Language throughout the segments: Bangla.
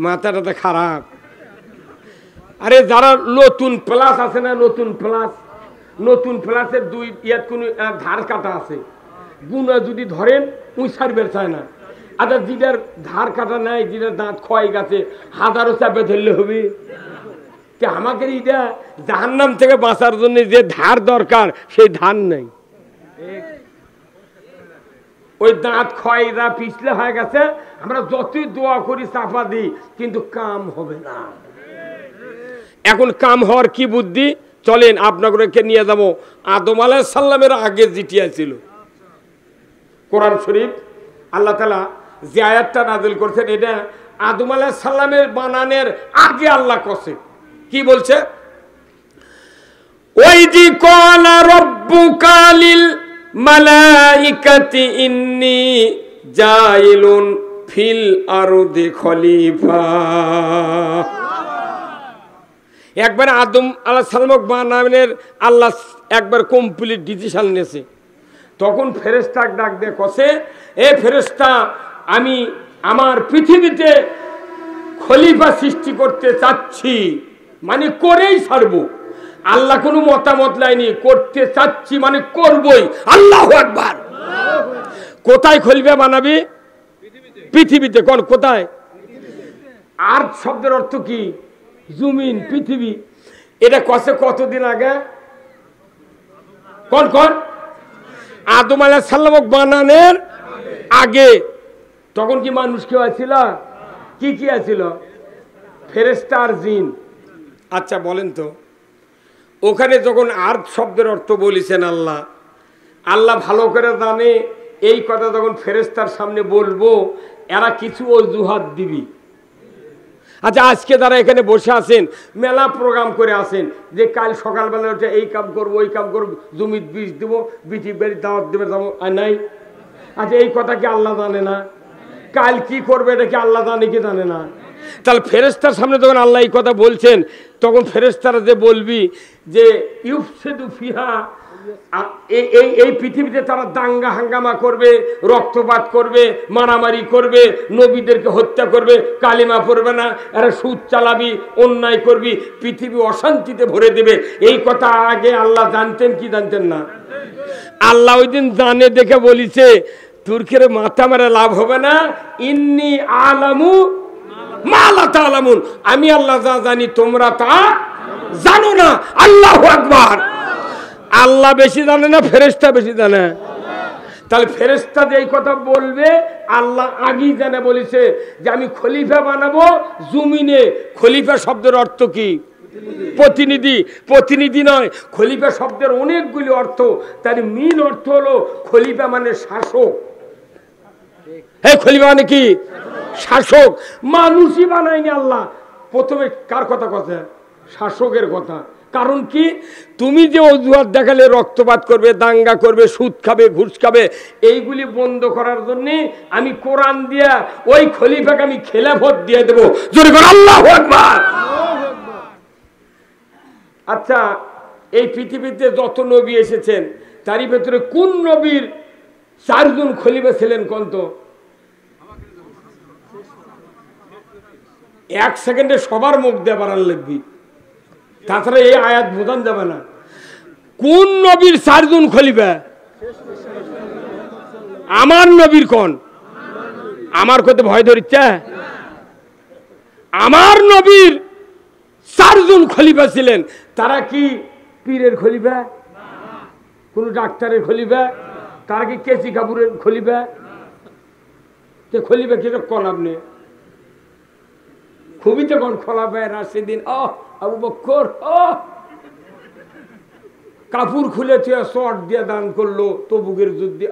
মাথাটা খারাপ। আরে যারা নতুন প্লাস আছে না, নতুন প্লাসের দুই ইয়াত কোন ধার কাটা আছে, গুণা যদি ধরেন উই সারবের চায় না। আচ্ছা যেটার ধার কাটা নাই, যেটার দাঁত ক্ষয় গেছে, হাজারো চাপে ধরলে হবে? আমাকে এটা জাহান্নাম থেকে বাঁচার জন্য যে ধার দরকার সেই ধার নেই। ওই দাঁত ক্ষয়রা পিছলে হয়ে গেছে, আমরা যতই দোয়া করি চাপা দিই, কিন্তু কাম হবে না। এখন কাম হওয়ার কি বুদ্ধি? চলেন আপনাকে নিয়ে যাবো আদম আলাইহিস সালামের আগে যেটি ছিল। কোরআন শরীফ আল্লাহ তাআলা যে আয়াতটা নাযিল করেছেন, এটা আদম আলাইহিস সালামের বানানের আগে আল্লাহ কছে। কি বলছে? ওয়াইজি ক্বালা রাব্বুকা লিল মালাইকাতি ইন্নী জাইলুন ফিল আরদি খলিফা। একবার আদম আলাইহিস সালাম বানানের আল্লাহ একবার কমপ্লিট ডিসিশন নিয়েছে। তখন ফেরেশতাকে ডাক দিয়ে কছে, এ ফেরেশতা, আমি আমার পৃথিবীতে খলিফা সৃষ্টি করতে চাচ্ছি, মানে করেই ছাড়বো। আল্লাহ কোনো মতামত লাইনি, করতে চাচ্ছি মানে করবই। আল্লাহু আকবার। কোথায় খলিফা বানাবি? পৃথিবীতে। কোন কোথায়? আরদ শব্দের অর্থ কি? জমিন, পৃথিবী। এটা কছে কতদিন আগে? কোন কোন? আদম আলাইহিস সালাম বানানোর আগে। তখন কি মানুষ কেউ আছিল? কি কি আছিল? ফেরেশতা আর জিন। আচ্ছা বলেন তো, ওখানে যখন আরদ শব্দের অর্থ বলেছেন আল্লাহ ভালো করে জানে এই কথা যখন ফেরেশতার সামনে বলবো, এরা কিছু অজুহাত দিবি। আচ্ছা আজকে যারা এখানে বসে আছেন, মেলা প্রোগ্রাম করে আছেন যে কাল সকালবেলা উঠে এই কাম করবো, ওই কাম করবো, জমির বীজ দেবো, বিটি বাড়ি দাওয়াত দেবে, যাবো, আর নাই। আচ্ছা এই কথা কি আল্লাহ জানে না? কাল কি করবে এটা কি আল্লাহ জানে কি জানে না? তাহলে ফেরেশতার সামনে যখন আল্লাহ এই কথা বলছেন, তখন ফেরেশতারা যে বলবি যে ইউফসিদু ফিহা, এই পৃথিবীতে তারা দাঙ্গা হাঙ্গামা করবে, রক্তপাত করবে, মারামারি করবে, নবীদেরকে হত্যা করবে, কালিমা পড়বে না, এরা সুদ চালাবি, অন্যায় করবি, পৃথিবী অশান্তিতে ভরে দেবে। এই কথা আগে আল্লাহ জানতেন কি জানতেন না? আল্লাহ ওই দিন জানে দেখে বলিছে, তুর্কের মাথা মারা লাভ হবে না। ইন্নী আলামু মা লা তা'লামুন, আমি আল্লাহ যা জানি তোমরা তা জানো না। আল্লাহু আকবার। আল্লাহ বেশি জানে না ফেরেশতা বেশি জানে? তাহলে ফেরেশতা যে এই কথা বলবে, আল্লাহ আগেই জানে বলেছে যে আমি খলিফা বানাবো জমিনে। খলিফা শব্দের অর্থ কি? প্রতিনিধি। প্রতিনিধি নয়, খলিফা শব্দের অনেকগুলি অর্থ। তার মেইন অর্থ হলো খলিফা মানে শাসক। হ্যাঁ, খলিফা মানে কি? শাসক। মানুষই বানায়নি আল্লাহ। প্রথমে কার কথা কথা? শাসকের কথা। কারণ কি? তুমি যে অজুহাত দেখালে রক্তপাত করবে, দাঙ্গা করবে, সুদ খাবে, ঘুষ খাবে, এইগুলি বন্ধ করার জন্য আমি কোরআন দিয়া ওই খলিফাকে আমি খেলাফত দিয়ে দেবো। জোরে করে আল্লাহু আকবার। আচ্ছা এই পৃথিবীতে যত নবী এসেছেন, তারই ভেতরে কোন নবীর 4 জন খলিফা ছিলেন? কোন তো? 1 সেকেন্ডে সবার মুখ দিয়ে বাড়ান লিখবি, তাছাড়া এই আয়াত বোঝান যাবে না। কোন নবীর 4 জন খলিফা? আমার নবীর কোন? আমার কত ভয় ধরিচ্ছে? আমার নবীর 4 জন খলিফা ছিলেন। তারা কি পীরের খলিফা? কোন ডাক্তারের খলিফা? তারা কি কেসি কাপুরের খলিফা? খলিফা কি কোন? আপনি খুবই তো কোন খোলাফায়ে রাশিদিন, আবু বকর কাপড় খুলে তুই শর্ট দিয়ে দান করলো তবুকের যুদ্ধে।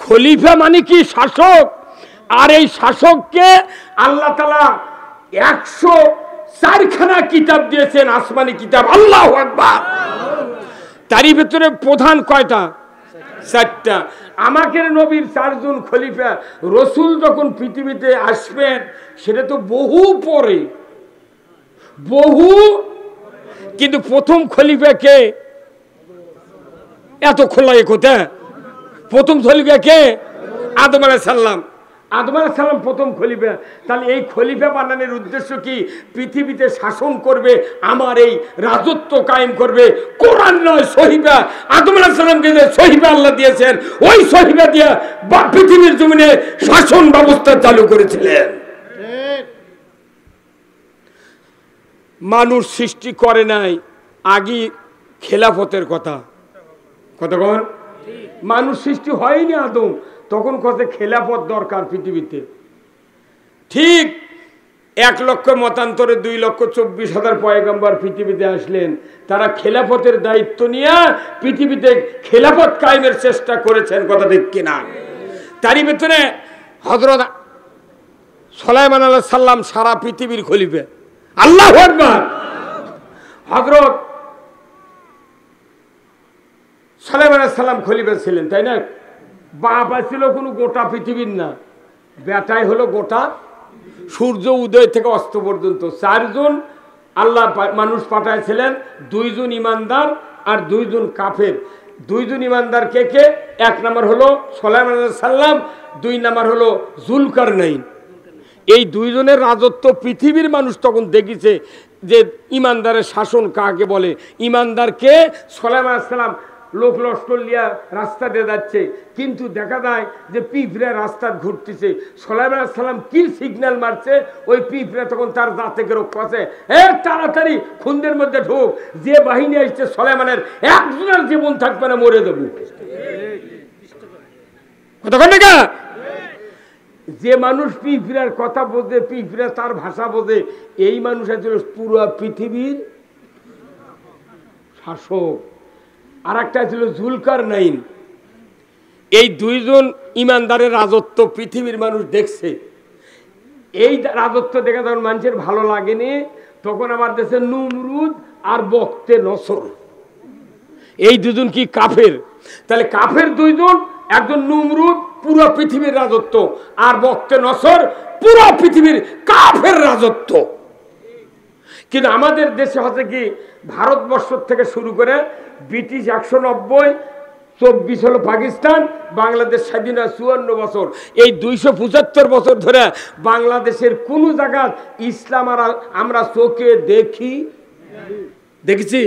খলিফা মানে কি? শাসক। আর এই শাসককে আল্লাহ তাআলা 104খানা কিতাব দিয়েছেন, আসমানি কিতাব। আল্লাহু আকবার। তারই ভিতরে প্রধান কয়টা? 4টা। আমাদের নবীর 4 জন খলিফা। রসুল যখন পৃথিবীতে আসবেন সেটা তো বহু পরে, বহু। কিন্তু প্রথম খলিফা কে? এত খোলা কোথায়? প্রথম খলিফা কে? আদম আলাইহিস সালাম। আদম আলাইহিস সালাম প্রথম খলিফা। তাহলে এই খলিফা বানানোর উদ্দেশ্য কি? পৃথিবীতে শাসন করবে, আমার এই রাজত্ব কায়েম করবে। কোরআন নয়, সহিফা। আদম আলাইহিস সালামকে যে সহিফা আল্লাহ দিয়েছেন, ওই সহিফা দিয়ে পৃথিবীর জমিনে শাসন ব্যবস্থা চালু করেছিলেন। মানুষ সৃষ্টি করে নাই আগে খেলাফতের কথা। কতক্ষণ মানুষ সৃষ্টি হয়নি আদম, তখন কত খেলাফত দরকার পৃথিবীতে। ঠিক 1 লক্ষ মতান্তরে 2,24,000 পয়গম্বর পৃথিবীতে আসলেন। তারা খেলাফতের দায়িত্ব নিয়ে পৃথিবীতে খেলাফত কায়েমের চেষ্টা করেছেন। কথা ঠিক কিনা? তারই ভেতরে হযরত সুলাইমান আলাইহিস সালাম সারা পৃথিবীর খলিফা। আল্লাহু আকবার। হযরত সুলাইমান আলাইহিস সালাম খলিফা ছিলেন, তাই না? বাবা ছিল কোনো গোটা পৃথিবীর না, বেটাই হলো গোটা। সূর্য উদয় থেকে অস্ত পর্যন্ত 4 জন আল্লাহ মানুষ পাঠাইছিলেন, 2 জন ইমানদার আর 2 জন কাফের। 2 জন ইমানদার কে কে? 1 নম্বর হলো সুলাইমান আলাইহিস সালাম, 2 নম্বর হলো যুলকারনাইন। এই 2 জনের রাজত্ব পৃথিবীর মানুষ তখন দেখেছে যে ইমানদারের শাসন কাকে বলে। ইমানদারকে সুলাইমান আলাইহিস সালাম লোক লস্কর লিয়া রাস্তা দিয়ে যাচ্ছে, কিন্তু দেখা যায় যে পিঁপড়া রাস্তা ঘুরতেছে। সুলাইমান আলাইহিস সালাম কি সিগন্যাল মারছে, ওই পিঁপড়া তখন তার দাঁতে কেরো কষে, তাড়াতাড়ি খুন্দের মধ্যে ঢোক, যে বাহিনী আসছে সুলাইমানের একজনের জীবন থাকবে না, মরে দেবো। কতক্ষণ না? যে মানুষ পিঁপড়ার কথা বোঝে, পিঁপড়া তার ভাষা বোঝে, এই মানুষ আসলে পুরো পৃথিবীর শাসক। আর একটা ছিল যুলকারনাইন। এই 2 জন ইমানদারের রাজত্ব পৃথিবীর মানুষ দেখছে। এই রাজত্ব দেখে যখন মানুষের ভালো লাগেনি, তখন আমার দেশে নমরুদ আর বক্তে নসর, এই 2 জন কি কাফের? তাহলে কাফের 2 জন, একজন নমরুদ পুরো পৃথিবীর রাজত্ব, আর বক্তে নসর পুরো পৃথিবীর কাফের রাজত্ব। কিন্তু আমাদের দেশে হচ্ছে কি, ভারতবর্ষ থেকে শুরু করে ব্রিটিশ 190, 24 হলো পাকিস্তান, বাংলাদেশ স্বাধীন হয় 54 বছর। এই 275 বছর ধরে বাংলাদেশের কোন জায়গা ইসলাম আর আমরা চোখে দেখেছি?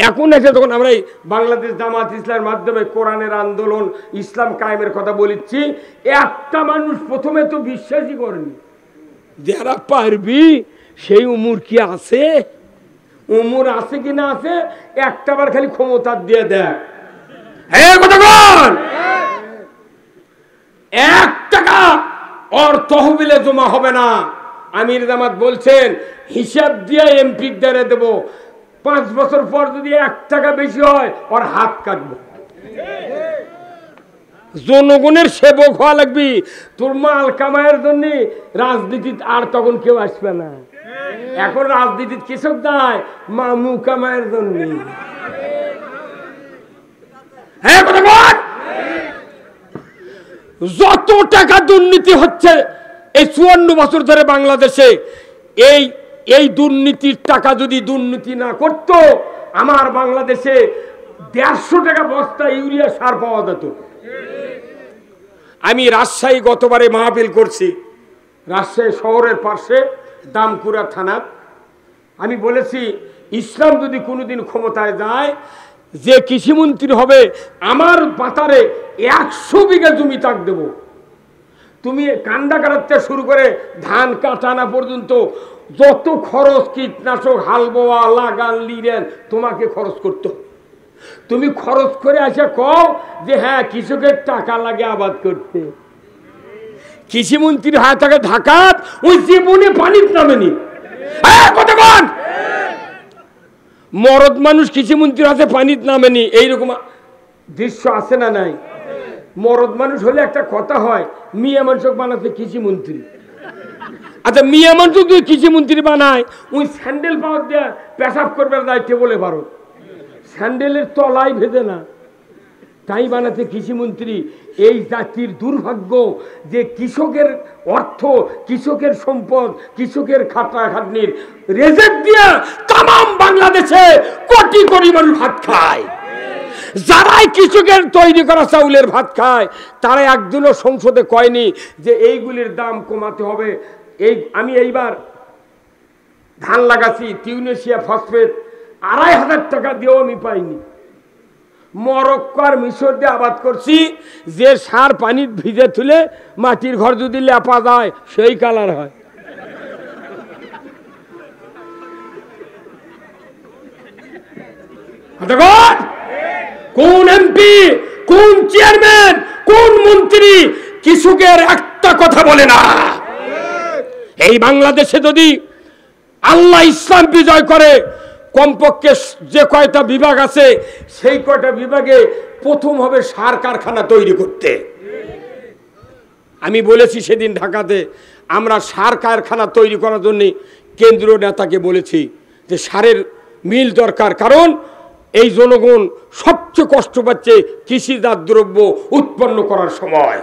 এখন এসে তখন আমরা এই বাংলাদেশ জামাত ইসলামের মাধ্যমে কোরআনের আন্দোলন, ইসলাম কায়েমের কথা বলেছি, একটা মানুষ প্রথমে তো বিশ্বাসই করেনি। যারা পারবি সেই উমর কি আছে? উমর আছে কি না আছে, একটাবার খালি ক্ষমতা দিয়ে দেয়। 1 টাকা ওর তহবিলে জমা হবে না। আমির জামাত বলছেন হিসাব দিয়ে এমপি দ্বারে দেব, 5 বছর পর যদি 1 টাকা বেশি হয় ওর হাত কাটবো। জনগণের সেবক হওয়া লাগবি। তোর মাল কামায়ের জন্য রাজনীতি আর তখন কেউ আসবে না। এখন রাজনীতির কৃষক দেয় মামু কামায়ের জন্য। যত টাকা দুর্নীতি হচ্ছে এই 54 বছর ধরে বাংলাদেশে, এই দুর্নীতির টাকা যদি দুর্নীতি না করতো, আমার বাংলাদেশে 150 টাকা বস্তা ইউরিয়া সার পাওয়া যেত। আমি রাজশাহী গতবারে মাহফিল করছি, রাজশাহী শহরের পাশে দামকুড়া থানা। আমি বলেছি ইসলাম যদি কোনোদিন ক্ষমতায় যায়, যে কৃষিমন্ত্রী হবে আমার পাতারে 100 বিঘা জমি তাক দেব। তুমি কান্দা কাটাতে শুরু করে ধান কাটানা পর্যন্ত যত খরচ, কীটনাশক, হাল বোয়া, লাগান, লিরেন, তোমাকে খরচ করতে হবে। তুমি খরচ করে আসে কও যে হ্যাঁ কৃষকের টাকা লাগে আবাদ করতে। কৃষিমন্ত্রীর হাতে থাকে ঢাকাত, ওই জীবনে পানির নামেনি। কতক্ষণ মরদ মানুষ কৃষিমন্ত্রীর হাতে পানির নামেনি, এইরকম দৃশ্য আছে না নাই? মরদ মানুষ হলে একটা কথা হয়, মিয়া মানুষক বানাতে কৃষিমন্ত্রী। আচ্ছা মিয়া মানুষ যদি কৃষিমন্ত্রী বানায়, ওই স্যান্ডেল পাওয়ার দেয়া পেশাব করবার দায়িত্ব বলে ভারত, স্যান্ডেলের তলায় ভেজে না, তাই বানাতে কৃষিমন্ত্রী। এই জাতির দুর্ভাগ্য যে কৃষকের অর্থ, কৃষকের সম্পদ, কৃষকের খাটনির রেজেক দিয়া তাম বাংলাদেশে কোটি কোটি মানুষ ভাত খায়। যারাই কৃষকের তৈরি করা চাউলের ভাত খায় তারা একদিনও সংসদে কয়নি যে এইগুলির দাম কমাতে হবে। আমি এইবার ধান লাগাচ্ছি টিউনেশিয়া ফসফেট ২৫০০ টাকা দিয়েও আমি পাইনি। মরক্কো আর মিশর দিয়ে আবাদ করছি, যে সার পানি ভিজে তুলে মাটির ঘর যদি লেপা যায় সেই কালার হয়। কোন এমপি, কোন চেয়ারম্যান, কোন মন্ত্রী কৃষকের একটা কথা বলে না? এই বাংলাদেশে যদি আল্লাহ ইসলাম বিজয় করে, কমপক্ষে যে কয়টা বিভাগ আছে সেই কয়টা বিভাগে প্রথম হবে সার কারখানা তৈরি করতে। আমি বলেছি সেদিন ঢাকাতে, আমরা সার কারখানা তৈরি করার জন্য কেন্দ্রীয় নেতাকে বলেছি যে সারের মিল দরকার, কারণ এই জনগণ সবচেয়ে কষ্ট পাচ্ছে কৃষিজাত দ্রব্য উৎপন্ন করার সময়।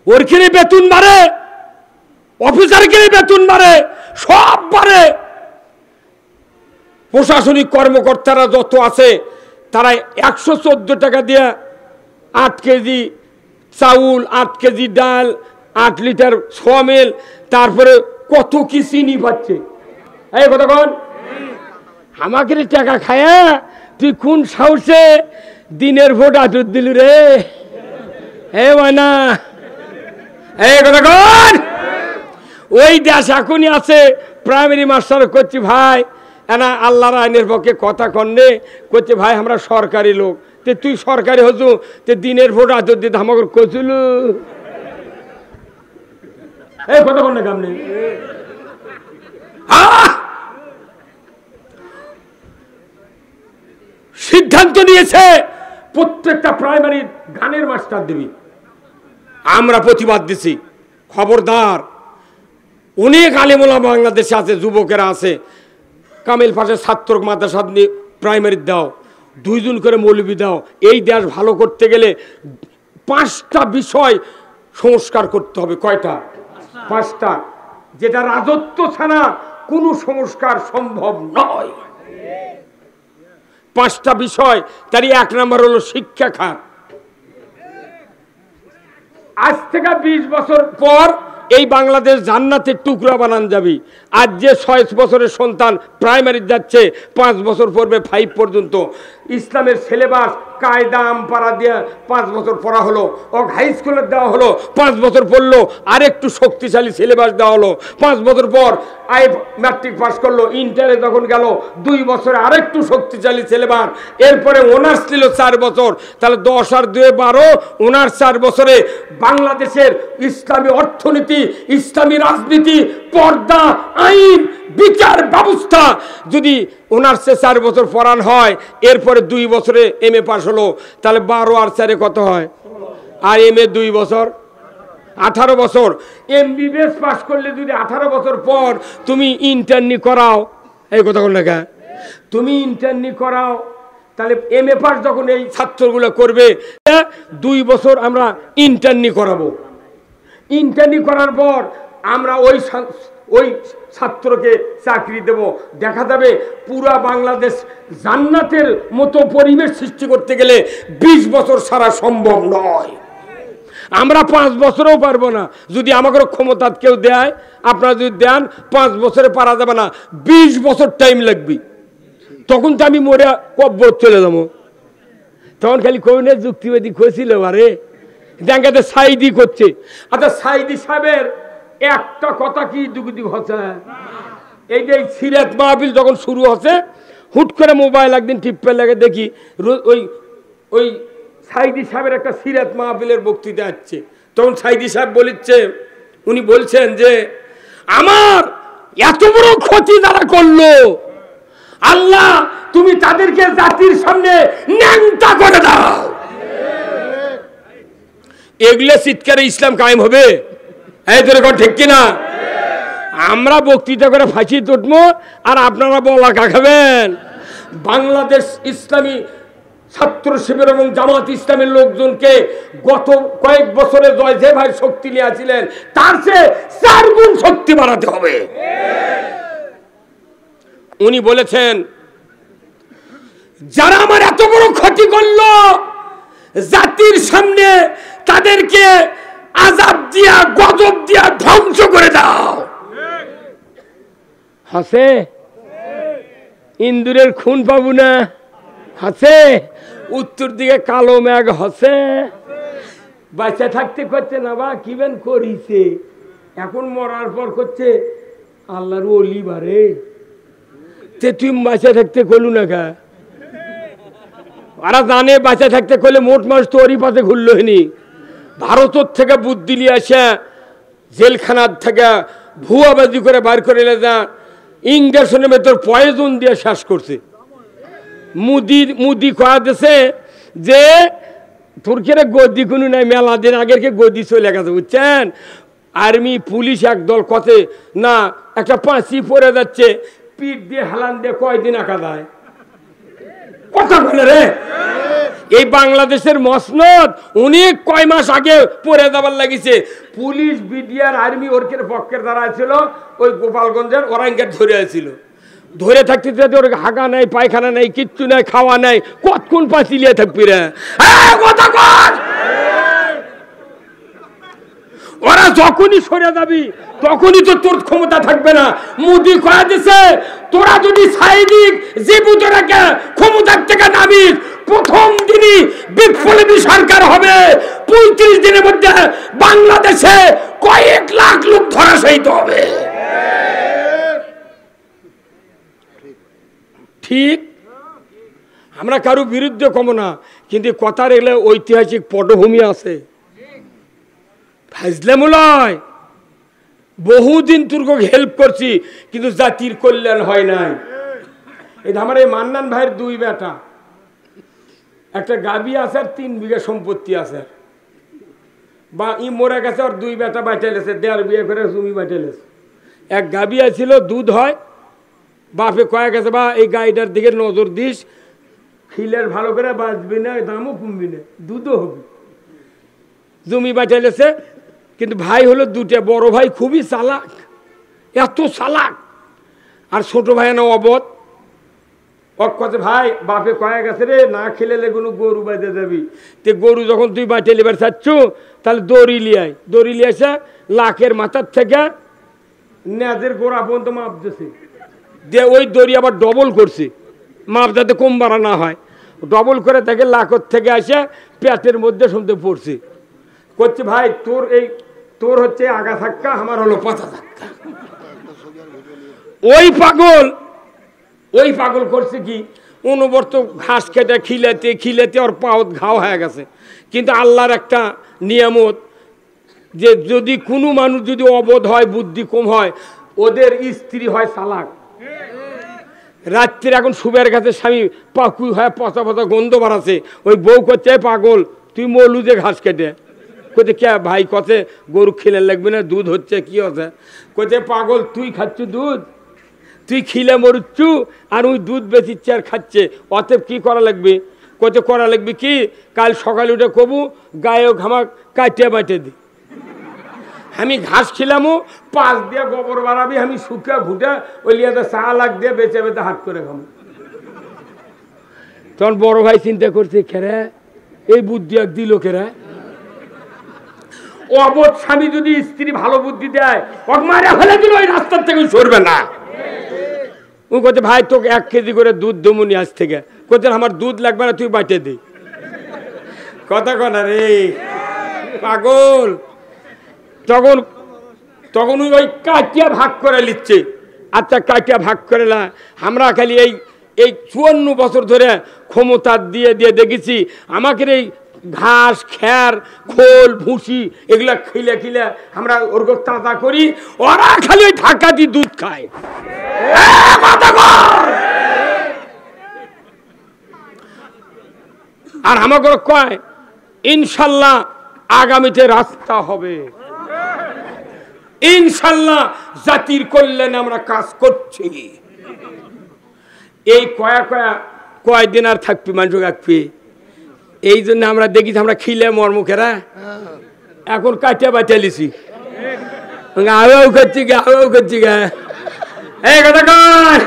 ওরখানে বেতন বাড়ে, অফিসারকে বেতন বাড়ে, সব বাড়ে। প্রশাসনিক কর্মকর্তারা যত আছে তারা ১১৪ টাকা দিয়ে ৮ কেজি চাউল, ৮ কেজি ডাল, ৮ লিটার সমেল, তারপরে কত কি চিনি পাচ্ছে। এই কতক্ষণ আমাকে টাকা খায়া তুই কোন সাহসে দিনের ভোট আটুর দিল রে? হে মানা, এই কতক্ষণ ওই দেশ এখনই আছে। প্রাইমারি মাস্টার করছি ভাই না আল্লাহর আইনের পক্ষে কথা কন্যে করছে ভাই আমরা সরকারি লোক, তে তুই সরকারি হতু তে দিনের ভোট আদর দিতে আমাকে কচুল এই কথা কন্যা কাম নেই। সিদ্ধান্ত নিয়েছে প্রত্যেকটা প্রাইমারি গানের মাস্টার দিবি। আমরা প্রতিবাদ দিছি, খবরদার। অনেক আলেমুলা বাংলাদেশে আছে, যুবকেরা আছে, কামিল পাশে ছাত্র মাদ্রাসা প্রাইমারি দাও, 2 জন করে মৌলবি দাও। এই দেশ ভালো করতে গেলে 5টা বিষয় সংস্কার করতে হবে। কয়টা? 5টা, যেটা রাজত্ব ছাড়া কোনো সংস্কার সম্ভব নয়। 5টা বিষয়, তারই 1 নম্বর হলো শিক্ষা খাত। আজ থেকে 20 বছর পর এই বাংলাদেশ জান্নাতের টুকরা বানান যাবি। আজ যে 6 বছরের সন্তান প্রাইমারি যাচ্ছে, 5 বছর পড়বে 5 পর্যন্ত। ইসলামের সিলেবাস কায়দা আমপারা দিয়ে 5 বছর পড়া হলো, ও হাই স্কুলের দেওয়া হলো, 5 বছর পড়লো, আরেকটু শক্তিশালী সিলেবাস দেওয়া হলো। 5 বছর পর ম্যাট্রিক পাস করলো, ইন্টারে যখন গেল 2 বছরে আরেকটু শক্তিশালী সিলেবাস। এরপরে অনার্স নিল 4 বছর, তাহলে 10 আর 2 12, অনার্স 4 বছরে বাংলাদেশের ইসলামী অর্থনীতি, ইসলামী রাজনীতি, পর্দা, আইন, বিচার ব্যবস্থা যদি অনার্সে 4 বছর পড়ান হয়, এরপরে 2 বছরে MA পাস হলো, তাহলে 12 আর 4 কত হয়? আর MA 2 বছর, 18 বছর। MBBS পাস করলে যদি 18 বছর পর তুমি ইন্টার্নি করাও, এই কথা বল না, তুমি ইন্টার্নি করাও, তাহলে MA পাস যখন এই ছাত্রগুলো করবে 2 বছর আমরা ইন্টার্নি করাবো। ইন্টার্নি করার পর আমরা ওই ছাত্রকে চাকরি দেব। দেখা যাবে পুরা বাংলাদেশ জান্নাতের মতো পরিবেশ সৃষ্টি করতে গেলে 20 বছর ছাড়া সম্ভব নয়। আমরা 5 বছরেও পারবো না। যদি আমাকে ক্ষমতা কেউ দেয়, আপনারা যদি দেন, 5 বছরে পারা যাবে না, 20 বছর টাইম লাগবে। তখন তো আমি মরে কব্বর চলে যাবো। তখন খালি কবিনের যুক্তিবাদী খুঁজছিল, আরে ব্যাংকাতে সাইদি করছে। আচ্ছা, সাইদি সাহেবের একটা কথা কি যুক্তি হচ্ছে? এই যে সিরাত মাহফিল যখন শুরু হচ্ছে, হুট করে মোবাইল একদিন টিপে লাগে, দেখি ওই সাইদি সাহেবের একটা সিরাত মাহফিলের বক্তৃতা আসছে। তখন সাইদি সাহেব উনি বলছেন যে আমার এত বড় ক্ষতি যারা করলো, আল্লাহ তুমি তাদেরকে জাতির সামনে ন্যাংটা করে দাও। এগুলো চিৎকারে ইসলাম কায়েম হবে? এই তোর এখন ঠিক কিনা? আমরা বক্তৃতা করে ফাঁসি তুটবো আর আপনারা বলা খাবেন। বাংলাদেশ ইসলামী ছাত্র শিবির এবং জামাত ইসলামের লোকজনকে গত কয়েক বছরে যে ভাই শক্তি নিয়েছিলেন, তার চেয়ে 4 গুণ শক্তি বাড়াতে হবে। উনি বলেছেন যারা আমার এত বড় ক্ষতি করলো, জাতির সামনে তাদেরকে আযাব দিয়া গজব দিয়া ধ্বংস করে দাও। হাসে ইন্দুরের খুন পাবো না, হাসে উত্তর দিকে কালো মেঘ হাসে। বাচ্চা থাকতে করছে না বা কিবেন করিছে, এখন মরার পর করছে আল্লাহর ওলি বারে। তে তুই বাচ্চা থাকতে করলু না কা? ওরা জানে বাচ্চা থাকতে করলে মোট মানুষ তো ওরই পাশে ঘুরলো হয়নি। ভারতের থেকে বুদ্ধি নিয়ে আসে, জেলখানার থেকে ভুয়াবাজি করে বার করে যা ইঞ্জেকশনের ভেতর পয়জন দিয়ে শেষ করছে। মুদি কয়া দিছে যে তুর্কিরা গদি কোনো নাই, মেলা দিন আগের গদি চলে গেছে বুঝছেন। আর্মি পুলিশ একদল কথে না একটা পাঁচি পরে যাচ্ছে, পিঠ দিয়ে হালান দিয়ে কয়দিন আঁকা দেয়। কথা বলে রে, এই বাংলাদেশের মসনদ অনেক কয় মাস আগে পরে যাবার লাগিছে। পুলিশ বিডিআর আর্মি ওরকের পক্ষের দ্বারা ছিল, ওই গোপালগঞ্জের ওরাঙ্গের ধরে আছিল। ধরে থাকতে ওর হাগা নাই, পায়খানা নাই, কিচ্ছু নাই, খাওয়া নাই, কতক্ষণ পাঁচিলিয়ে থাকবি রে। ওরা যখনই সরে যাবি তখনই তো তোর ক্ষমতা থাকবে না। মোদি কয়া দিছে তোরা যদি সাইনিক জীবুতরাকে ক্ষমতার থেকে নামিস, প্রথম দিনই বিপ্লবী সরকার হবে। 35 দিনের মধ্যে বাংলাদেশে কয়েক লাখ লোক ধরাশায়িত হবে। ঠিক, আমরা কারো বিরুদ্ধে কম না, কিন্তু কথার এলে ঐতিহাসিক পটভূমি আছে। ফাজলামুলয় বহুদিন তুর্ক হেল্প করছি, কিন্তু জাতির কল্যাণ হয় নাই। এটা আমার এই মান্নান ভাইয়ের 2 বেটা, একটা গাবি আছে আর 3 বিঘা সম্পত্তি আছে। বা ই মরে গেছে আর 2 বেটা বাঁচাইলেছে, 1.5 বিয়ে করে জমি বাঁচাইলেছে। এক গাবি আছিল, দুধ হয়। বাপে কয়ে গেছে বা এই গাইটার দিকে নজর দিস, খিলের ভালো করে বাঁচবি না, দামও কমবি না, দুধও হবে। জমি বাঁচাইলেছে, কিন্তু ভাই হলো 2টা। বড় ভাই খুবই চালাক, এত চালাক, আর ছোট ভাই না অবধ। কথা ভাই বাপে কয়ে গেছে রে, না খেলে কোনো গরু বাঁধে যাবি। তে গরু যখন তুই বাঁচে লিবার চাচ্ছ, তাহলে দড়ি লিয়াই। দড়ি লিয়ে এসে লাখের মাথার থেকে নেজের গোড়া পর্যন্ত মাপ দিছে, দিয়ে ওই দড়ি আবার ডবল করছে, মাপ যাতে কম বাড়া না হয়। ডবল করে দেখে লাখের থেকে আসে পেটের মধ্যে শুনতে পড়ছে। করছে ভাই তোর হচ্ছে আগা ধাক্কা, আমার হলো পাতা ধাক্কা। ওই পাগল করছে কি, অনবরত ঘাস কেটে খিলেতে ওর পাওত ঘাও হয়ে গেছে। কিন্তু আল্লাহর একটা নিয়ামত, যে যদি কোনো মানুষ যদি অবোধ হয়, বুদ্ধি কম হয়, ওদের স্ত্রী হয় চালাক। রাত্রির এখন শুবের কাছে স্বামী পাকু হয়, পচা পচা গন্ধ বাড়াছে। ওই বউ করছে পাগল তুই মরলু যে ঘাস কেটে। কোথায় কে ভাই কথে গরু খিলে লাগবে না, দুধ হচ্ছে কি হচ্ছে। কোথায় পাগল তুই খাচ্ছু দুধ, তুই খিলে মরুচ্ছু, আর ওই দুধ বেচিচ্ছে আর খাচ্ছে, অতএব কি করা লাগবে? কোথায় করা লাগবে কি, কাল সকালে উঠে কবু গায়ে ঘামা কাটিয়ে বাটে দি, আমি ঘাস খিলামো, 5 দিয়ে গোবর বাড়াবি, আমি শুকা ঘুটে ওই লিয়াতে চা লাগ দিয়ে বেঁচে বেঁচে হাত করে খাবো। তখন বড় ভাই চিন্তা করছে, খেরে এই বুদ্ধি এক দিল কেরা। অবোধ স্বামী যদি স্ত্রী ভালো বুদ্ধি দেয়, মারা ফেলে দিল, ওই রাস্তার থেকে সরবে না। ও কোথায় ভাই তোকে 1 কেজি করে দুধ দমুনি আজ থেকে। কোথায় আমার দুধ লাগবে না, তুই বাটে দে। কথা কনা রে পাগল। তখন ওই কাটিয়া ভাগ করে নিচ্ছে। আচ্ছা কাটিয়া ভাগ করে না, আমরা খালি এই 54 বছর ধরে ক্ষমতা দিয়ে দেখেছি, আমাকে এই ঘাস খ্যার খোল ভুসি এগুলা খিলে আমরা ওর তাজা করি, ওরা খালি ওই ঢাকা দিয়ে দুধ খায়। আর আমাকে কয় ইনশাল্লাহ আগামীতে রাস্তা হবে, ইনশাল্লাহ জাতির কল্যাণে আমরা কাজ করছি। এই কয়দিন আর থাকবি মানুষ রাখবি, এই জন্য আমরা দেখি আমরা খিলে মর্মুখেরা এখন কাটিয়া বাঁচালিছি, আবেও করছি গা। এই কথা কয়,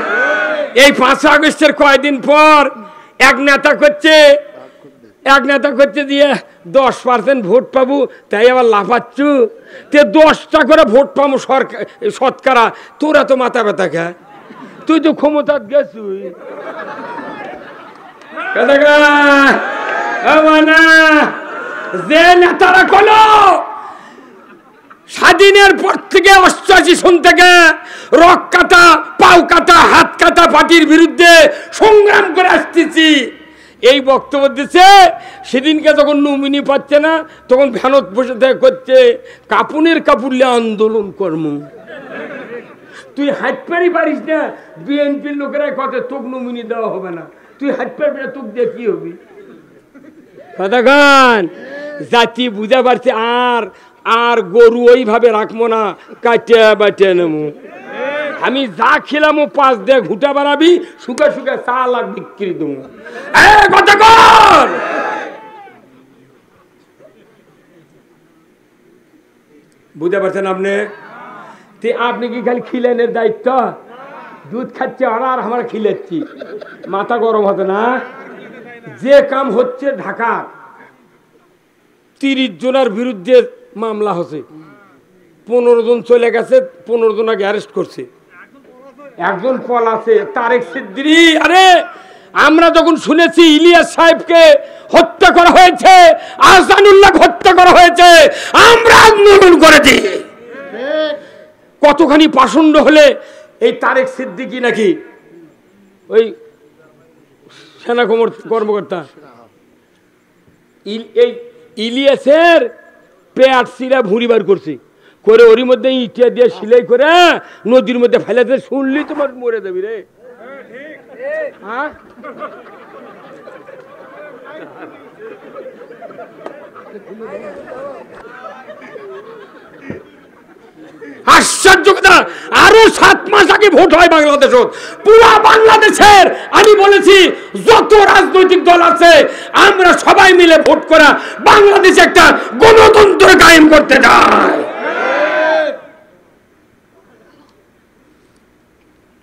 এই 5 আগস্টের কয়দিন পর এক নেতা করছে দিয়ে 10% ভোট পাবো, তাই আবার লাফাচ্ছু তে 10টা করে ভোট পাবো সরকার শতকরা। তোরা তো মাথা ব্যথা খা, তুই তো ক্ষমতা গেছুই। যে নেতারা কলো স্বাধীনের পর থেকে 88 সন থেকে রক কাটা, পাও কাটা, হাত কাটা পার্টির বিরুদ্ধে সংগ্রাম করে আসতেছি, এই বক্তব্য দিচ্ছে। সেদিনকে যখন নমিনি পাচ্ছে না তখন ভ্যানত বসে থেকে করছে কাপুনের কাপুরলে আন্দোলন কর্ম। তুই হাত পারিস না, বিএনপির লোকেরা কথা তোকে নমিনি দেওয়া হবে না, তুই হাত পারবি না, তোকে দিয়ে কি হবি? কথাগান জাতি বুঝা পারছে। আর গরু ওইভাবে রাখবো না, কাটিয়া বাটিয়া নেবো। আমি যা খেলাম 5 দিয়ে ঘুটা বাড়াবি, শুকা 4 লাখ বিক্রি দেবো। বুঝতে পারছেন আপনি? আপনি কি খালি খিলেনের দায়িত্ব? দুধ খাচ্ছে আর আমরা খিলেচ্ছি, মাথা গরম হতো না? যে কাম হচ্ছে ঢাকা 30 জনের বিরুদ্ধে মামলা হচ্ছে, 15 জন চলে গেছে, 15 জনকে অ্যারেস্ট করছে, একজন পল আছে তারেক সিদ্দিকী। আরে আমরা যখন শুনেছি ইলিয়াস সাহেবকে হত্যা করা হয়েছে, আহসানুল্লাহ হত্যা করা হয়েছে, আমরা আন্দোলন করেছি। কতখানি পাষণ্ড হলে এই তারেক সিদ্দিকী নাকি ওই সেনা কর্মকর্তা এই ইলিয়াসের পেট চিরা ভুঁড়ি বার করছে করে, ওর মধ্যে ইটা দিয়ে সিলাই করে নদীর মধ্যে ফেলেছে। শুনলি তোমার মরে যাবি রে। হ্যাঁ, আশ্চর্য কথা। আরো 7 মাস আগে ভোট হয় বাংলাদেশত, পুরা বাংলাদেশের আমি বলেছি যত রাজনৈতিক দল আছে আমরা সবাই মিলে ভোট করা বাংলাদেশে একটা গণতন্ত্র কায়েম করতে চাই।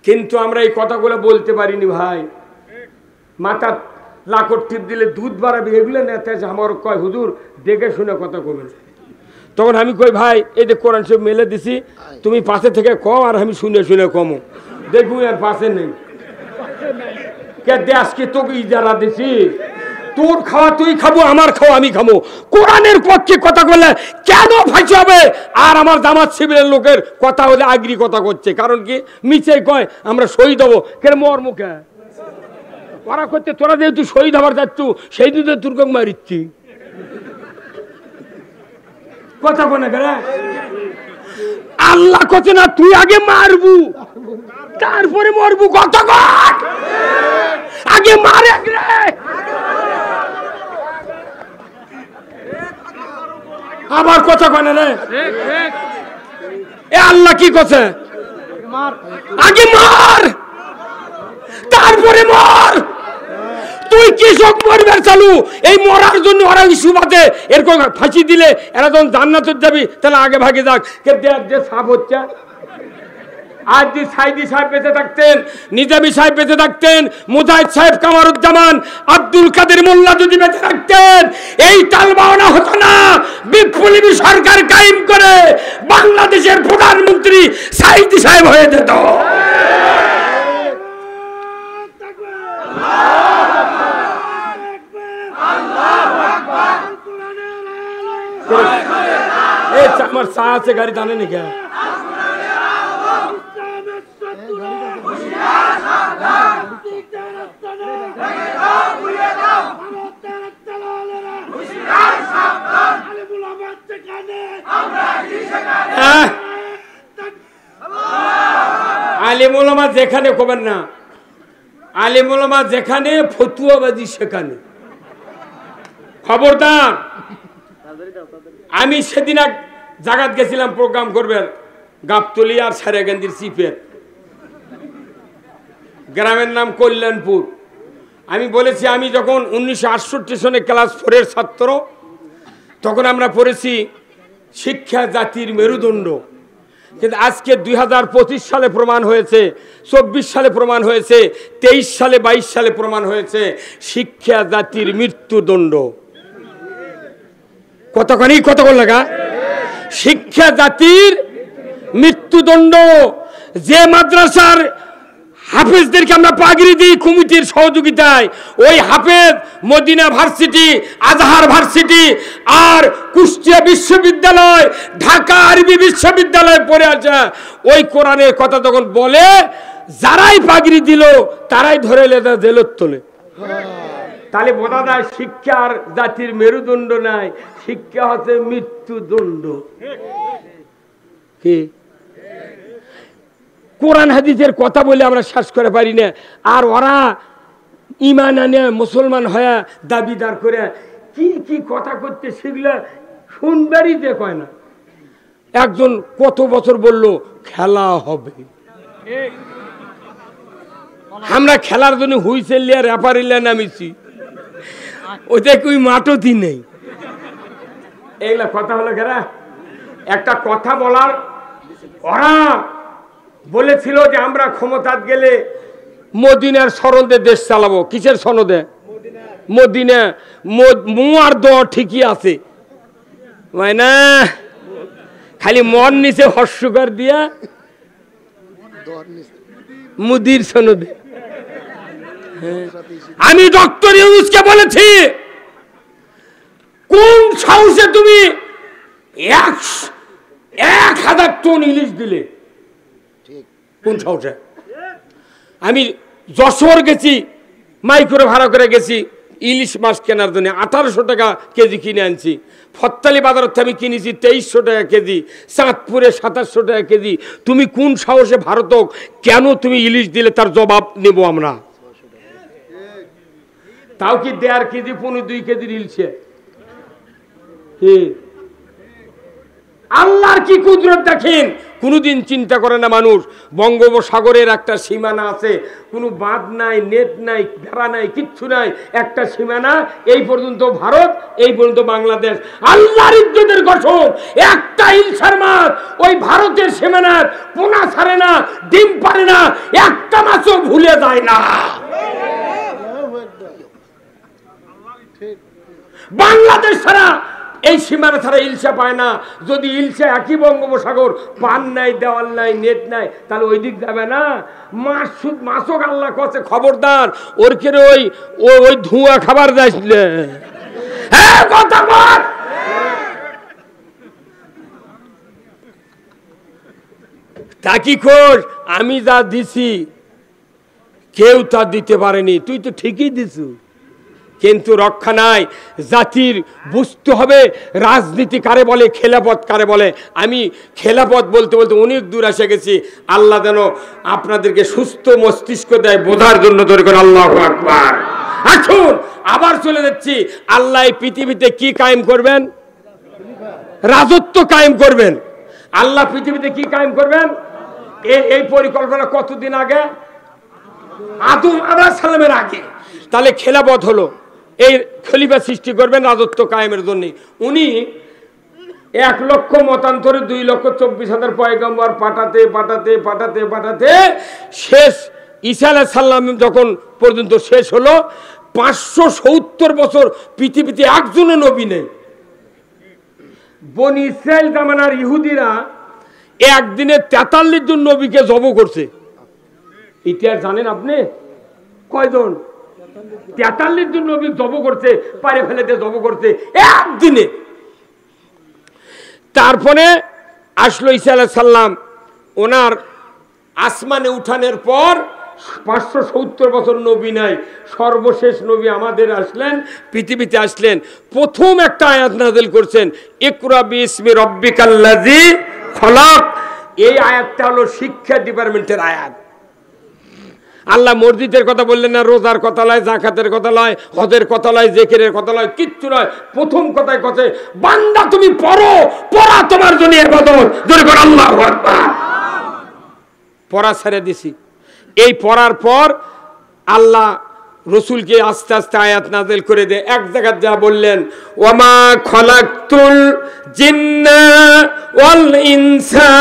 কিন্তু আমরা এই কথাগুলো বলতে পারিনি ভাই। মাথা লাকড় টিপ দিলে দুধ বাড়াবে, এগুলো নেতা আমার কয় হুজুর দেখে শুনে কথা কবেন। তখন আমি কই ভাই এই যে কোরআন শরীফ মেলে দিছি, তুমি পাশে থেকে কম আর আমি শুনে শুনে কমো। দেখুন আর পাশে নেই কে দেশ কি তোকে ইজারা দিছি, তোর খাওয়া তুই খাবো, আমার খাওয়া আমি খাবো। কোরআনের পক্ষে কথা বললে কেন ফাঁসি হবে? আর আমার জামাত শিবিরের লোকের কথা হলে আগ্রি কথা করছে, কারণ কি মিছে কয় আমরা শহীদ হবো, কেন মর মুখে ওরা করছে। তোরা যেহেতু শহীদ হবার যাচ্ছ সেই দুধে তুর্কক মারিচ্ছি কথা কোনে করে। আল্লাহ করছে না তুই আগে মারবু তারপরে মরবু, কত আগে মারে আবার কথা কনে রে। এ আল্লাহ কি করছে? আগে মার তারপরে মর। তুই কৃষক মরবে চালু, এই মরার জন্য ওরা ইস্যু বাদে এরকম ফাঁসি দিলে এরা যখন জান্নাতে যাবি তাহলে আগে ভাগে যাক। যে সাপ হচ্ছে আজ যে সাইদি সাহেব বেঁচে থাকতেন, নিজামী সাহেব বেঁচে থাকতেন, মুজাহিদ সাহেব, কামারুজ্জামান, আব্দুল কাদের মোল্লা যদি বেঁচে থাকতেন এই তালবাওনা হতো না। বিপ্লবী সরকার কায়েম করে বাংলাদেশের প্রধানমন্ত্রী সাইদি সাহেব হয়ে যেত। আমার চা আছে গাড়ি টানে নাকি? আলিম ওলামা যেখানে কবেন না, আলিম ওলামা যেখানে ফতুয়াবাজি সেখানে খবরদার। আমি সেদিন এক জায়গাত গেছিলাম প্রোগ্রাম করবেন, গাবতলি আর সারেগান্দির চিপের গ্রামের নাম কল্যাণপুর। আমি বলেছি আমি যখন 1968 সনে ক্লাস 4-এর ছাত্র, তখন আমরা পড়েছি শিক্ষা জাতির মেরুদণ্ড। কিন্তু আজকে 2025 সালে প্রমাণ হয়েছে, 24 সালে প্রমাণ হয়েছে, 23 সালে 22 সালে প্রমাণ হয়েছে শিক্ষা জাতির মৃত্যুদণ্ড। কতক্ষণ লাগা? শিক্ষা জাতির মৃত্যুদণ্ড। যে মাদ্রাসার হাফেজদেরকে আমরা পাগড়ি দিই কমিটির সহযোগিতায়, ওই হাফেজ মদিনা ভার্সিটি, আজহার ভার্সিটি আর কুষ্টিয়া বিশ্ববিদ্যালয়, ঢাকা আরবি বিশ্ববিদ্যালয়ে পড়ে আছে। ওই কোরআনের কথা যখন বলে, যারাই পাগড়ি দিল তারাই ধরে লেদা জেলত তোলে। তাহলে বোঝা যায় শিক্ষার জাতির মেরুদণ্ড নাই, শিক্ষা হচ্ছে মৃত্যুদণ্ড। কি কোরআন হাদিসের কথা বলে আমরা শ্বাস করে পারি না, আর ওরা ইমান আনে মুসলমান হয়ে দাবিদার করে কি কি কথা করতে শিখলে শুনবারই যে কয় না। একজন কত বছর বলল খেলা হবে, আমরা খেলার জন্য হুইসেল লিয়া রেফারিলা নামিছি, ওইটা কই মাঠও দি নেই। এইগুলা কথা হলো কেরা? একটা কথা বলার, ওরা বলেছিল যে আমরা ক্ষমতাত গেলে মদিনার সনদে দেশ চালাবো। কিসের সনদে? মদিনা। মুয়ার দোয়া ঠিকই আছে, না খালি মন নিচে হর্ষকার দিয়া মুদির সনদে। আমি ডক্টর ইউনূসকে বলেছি, কোন সাহসে তুমি 1000 টন ইলিশ দিলে? কোন সাহসে? আমি যশোর গেছি, মাইক্রো ভাড়া করে গেছি ইলিশ মাছ কেনার জন্য, 1800 টাকা কেজি কিনে আনছি। ফত্তালি বাজারত আমি কিনেছি 2300 টাকা কেজি, চাঁদপুরে 2700 টাকা কেজি। তুমি কোন সাহসে ভারতক কেন তুমি ইলিশ দিলে তার জবাব নেব আমরা। তাও কি 1.5 কেজি 2 কেজির ইলিশে? আল্লাহর কি কুদরত দেখেন। কোনোদিন চিন্তা করে না মানুষ, বঙ্গোপসাগরের একটা সীমানা আছে, কোনো বাঁধ নাই, নেট নাই, ঘেরা নাই, কিচ্ছু নাই, একটা সীমানা, এই পর্যন্ত ভারত, এই পর্যন্ত বাংলাদেশ। আল্লাহর ইজ্জতের কসম, একটা ইলশার মাছ ওই ভারতের সীমানার পোনা ছাড়ে না, ডিম পারে না, একটা মাছও ভুলে যায় না। বাংলাদেশ ছাড়া এই সীমানা ছাড়া ইলশা পায় না। যদি ইলশা একই বঙ্গোপসাগর, পান নাই, দেওয়াল নাই, নেট নাই, তাহলে ওই দিক যাবে না। মাছক আল্লাহ কছে খবরদার ওর কেন ওই ধোঁয়া খাবার যাইলে। তা কি খোঁজ? আমি যা দিছি কেউ তা দিতে পারেনি, তুই তো ঠিকই দিছু, কিন্তু রক্ষা নাই। জাতির বুঝতে হবে রাজনীতি কারে বলে, খেলাফত কারে বলে। আমি খেলাফত বলতে বলতে অনেক দূর এসে গেছি। আল্লাহ যেন আপনাদেরকে সুস্থ মস্তিষ্ক দেয় বোঝার জন্য। ধরে করে আল্লাহু আকবার। আসুন আবার চলে যাচ্ছি। আল্লাহ এই পৃথিবীতে কি কায়েম করবেন? রাজত্ব কায়েম করবেন। আল্লাহ পৃথিবীতে কি কায়েম করবেন? এই পরিকল্পনা কতদিন আগে? আদম আলাইহিস সালামের আগে। তাহলে খেলাফত হলো, এই খলিফা সৃষ্টি করবেন রাজত্ব কায়েমের জন্য। উনি 1 লক্ষ মতান্তরে 2,24,000 পয়গম্বর পাঠাতে পাঠাতে পাঠাতে পাঠাতে শেষ ঈসা আলাইহিস সালাম যখন পর্যন্ত শেষ হলো, 570 বছর পৃথিবীতে একজনও নবী নেই। বনি ইসরাইল জামানার ইহুদিরা একদিনে 43 জন নবীকে জব করছে। ইতিহাস জানেন আপনি? কয়জন? 43 জন নবী জব করছে, পারে ফেলেতে জব করছে একদিনে। তারপরে আসলো ঈসা আলাইহিস সালাম, ওনার আসমানে উঠানের পর 570 বছর নবী নাই, সর্বশেষ নবী আমাদের আসলেন, পৃথিবীতে আসলেন। প্রথম একটা আয়াত নাযিল করছেন, ইকরা বিইসমি রাব্বিকাল্লাযী খলাক। এই আয়াতটা হলো শিক্ষা ডিপার্টমেন্টের আয়াত। আল্লাহ মসজিদের কথা বললেন না, রোজার কথা লয়, যাকাতের কথা লয়, হজের কথা লয়, জিকিরের কথা লয়, কিচ্ছু নয়। প্রথম কথায় কথা, বান্দা তুমি পড়ো, পড়া তোমার জন্য ইবাদত। জোরে বল আল্লাহু আকবার। পড়া ছেড়ে দিছি। এই পড়ার পর আল্লাহ রসুলকে আস্তে আস্তে আয়াত নাযিল করে দিয়ে এক জায়গায় যা বললেন, ওয়ামা খালাকতুল জিন্না ওয়াল ইনসা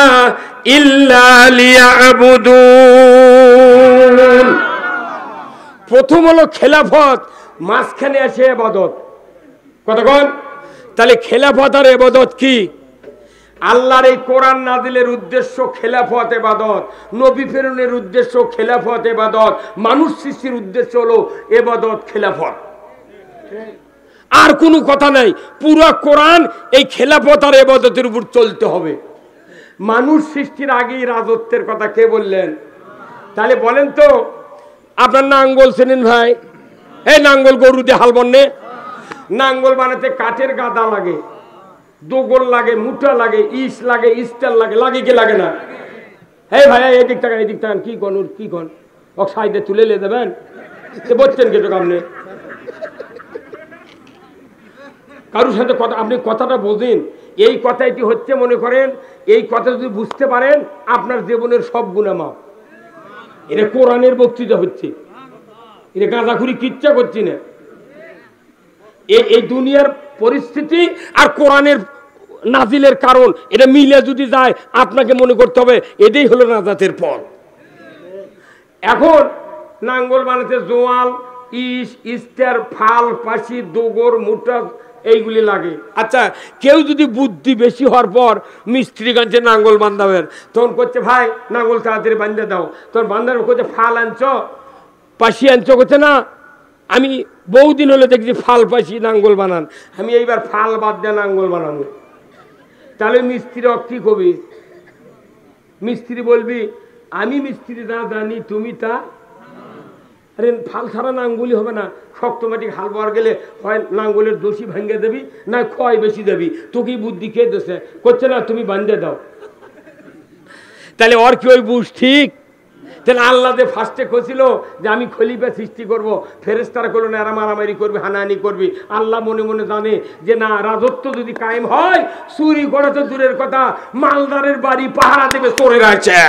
ইল্লা লিয়াবুদুন। প্রথম হলো খেলাফত, মাঝখানে আছে ইবাদত। কতক্ষণ? তাহলে খেলাফত আর ইবাদত কি? আল্লাহর এই কোরআন নাযিলের উদ্দেশ্য খেলাফত ইবাদত, নবী প্রেরণের উদ্দেশ্য খেলাফত ইবাদত, মানুষ সৃষ্টির উদ্দেশ্য হলো ইবাদত খেলাফত। আর কোনো কথা নাই, পুরো কোরআন এই খেলাফত আর ইবাদতের উপর চলতে হবে। মানুষ সৃষ্টির আগেই রাজত্বের কথা কে বললেন? তাহলে বলেন তো, আপনার নাঙ্গল চেনেন ভাই? এই নাঙ্গল গরু দিয়ে হাল বন্যে, নাঙ্গল বানাতে কাঠের গাদা লাগে, দোগল লাগে, মুঠা লাগে, ইস লাগে, স্টার লাগে, লাগে কি লাগে না? এই ভাই এদিক টাকান এদিক টাকান, কি কন ওর কি কন, ও সাইডে তুলে নিয়ে দেবেন, বলছেন কেটে আপনি কারোর সাথে কথা, আপনি কথাটা বোঝেন। এই কথাটি হচ্ছে, মনে করেন এই কথা যদি বুঝতে পারেন আপনার জীবনের সব গুনাহ মাফ। এটা কোরআনের বক্তৃতা হচ্ছে, এটা গাঁজাখুরি কিচ্ছা করছি না। এই দুনিয়ার পরিস্থিতি আর কোরআনের নাজিলের কারণ এটা মিলে যদি যায়, আপনাকে মনে করতে হবে এটাই হলো নাজাতের পথ। এখন নাঙ্গল বানাতে জোয়াল, ইস, ইস্টার, ফাল, পাশি, দোগর, মুঠা এইগুলি লাগে। আচ্ছা, কেউ যদি বুদ্ধি বেশি হওয়ার পর মিস্ত্রিগঞ্জে নাঙ্গল বান্ধাবেন, তখন করছে ভাই নাঙ্গল তাড়াতাড়ি বান্ধে দাও। তখন বান্ধার করছে ফাল আনছ, পাশি আনছ, করছে না আমি বহুদিন হলে দেখছি ফাল পাশি নাঙ্গল বানান, আমি এইবার ফাল বাদ দিয়ে নাঙ্গল বানাবো। তাহলে মিস্ত্রি কি কবি? মিস্ত্রি বলবি আমি মিস্ত্রি না জানি, তুমি তা। আরে ফাল ছাড়া নাঙ্গুলি হবে না। শক্ত মাটি হাল বোয়ার গেলে হয় নাঙ্গলের দোষী ভাঙ্গে দেবি, না ক্ষয় বেশি দেবি। তোকেই বুদ্ধি কে দেশে করছে না তুমি বান্ধে দাও। তাহলে ওর কি ওই বুঝ ঠিক? তাহলে আল্লাহ যে ফার্স্টে কছিল যে আমি খলিফা সৃষ্টি করব, ফেরেশতারা করলো না এরা মারামারি করবে, হানাহানি করবি। আল্লাহ মনে মনে জানে যে না, রাজত্ব যদি কায়েম হয়, চুরি করা তো দূরের কথা, মালদারের বাড়ি পাহারা দেবে চোরের আছে।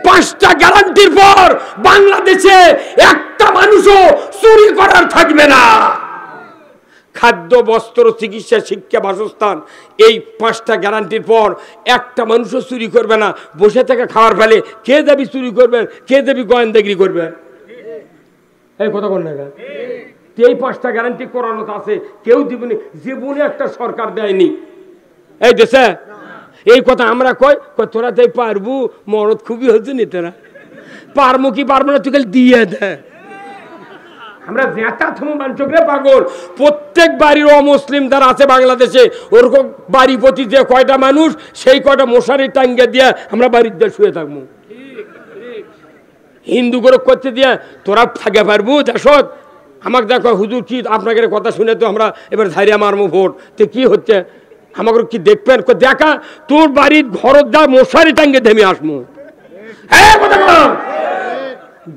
5টা গ্যারান্টির পর বাংলাদেশে একটা মানুষও চুরি করার থাকবে না। খাদ্য, বস্ত্র, চিকিৎসা, শিক্ষা, বাসস্থান, এই 5টা গ্যারান্টির পর একটা মানুষও চুরি করবে না। বসে থেকে খাওয়ার ফেলে কে দেবী চুরি করবেন, কে দেবী গোয়েন্দাগিরি করবেন? এই কথা কোন না? এই 5টা গ্যারান্টি কোরআনে আছে, কেউ দিবেনি, জীবনে একটা সরকার দেয়নি এই দেশে। এই কথা আমরা কই, তোরা তাই পারবো, মরদ খুবই হচ্ছে নি, তোরা পারবো কি পারবো না, তুই খালি দিয়ে দে। আমরা জেতা থম বাঞ্চকরে পাগল। প্রত্যেক বাড়ির অমুসলিম যারা আছে বাংলাদেশে, ওরকম বাড়ি প্রতি যে কয়টা মানুষ, সেই কয়টা মশারি টাঙ্গে দিয়ে আমরা বাড়ির দিয়ে শুয়ে থাকবো। হিন্দু করে করতে দিয়ে তোরা থাকে পারবো দেশত? আমাকে দেখো হুজুর কি আপনাকে কথা শুনে তো আমরা এবার ধারিয়া মারবো ভোট, তো কি হচ্ছে আমাকে কি দেখবেন? দেখা তোর বাড়ির ঘরত যা মশারি টাঙ্গে থেমে আসবো। হ্যাঁ কথা বল।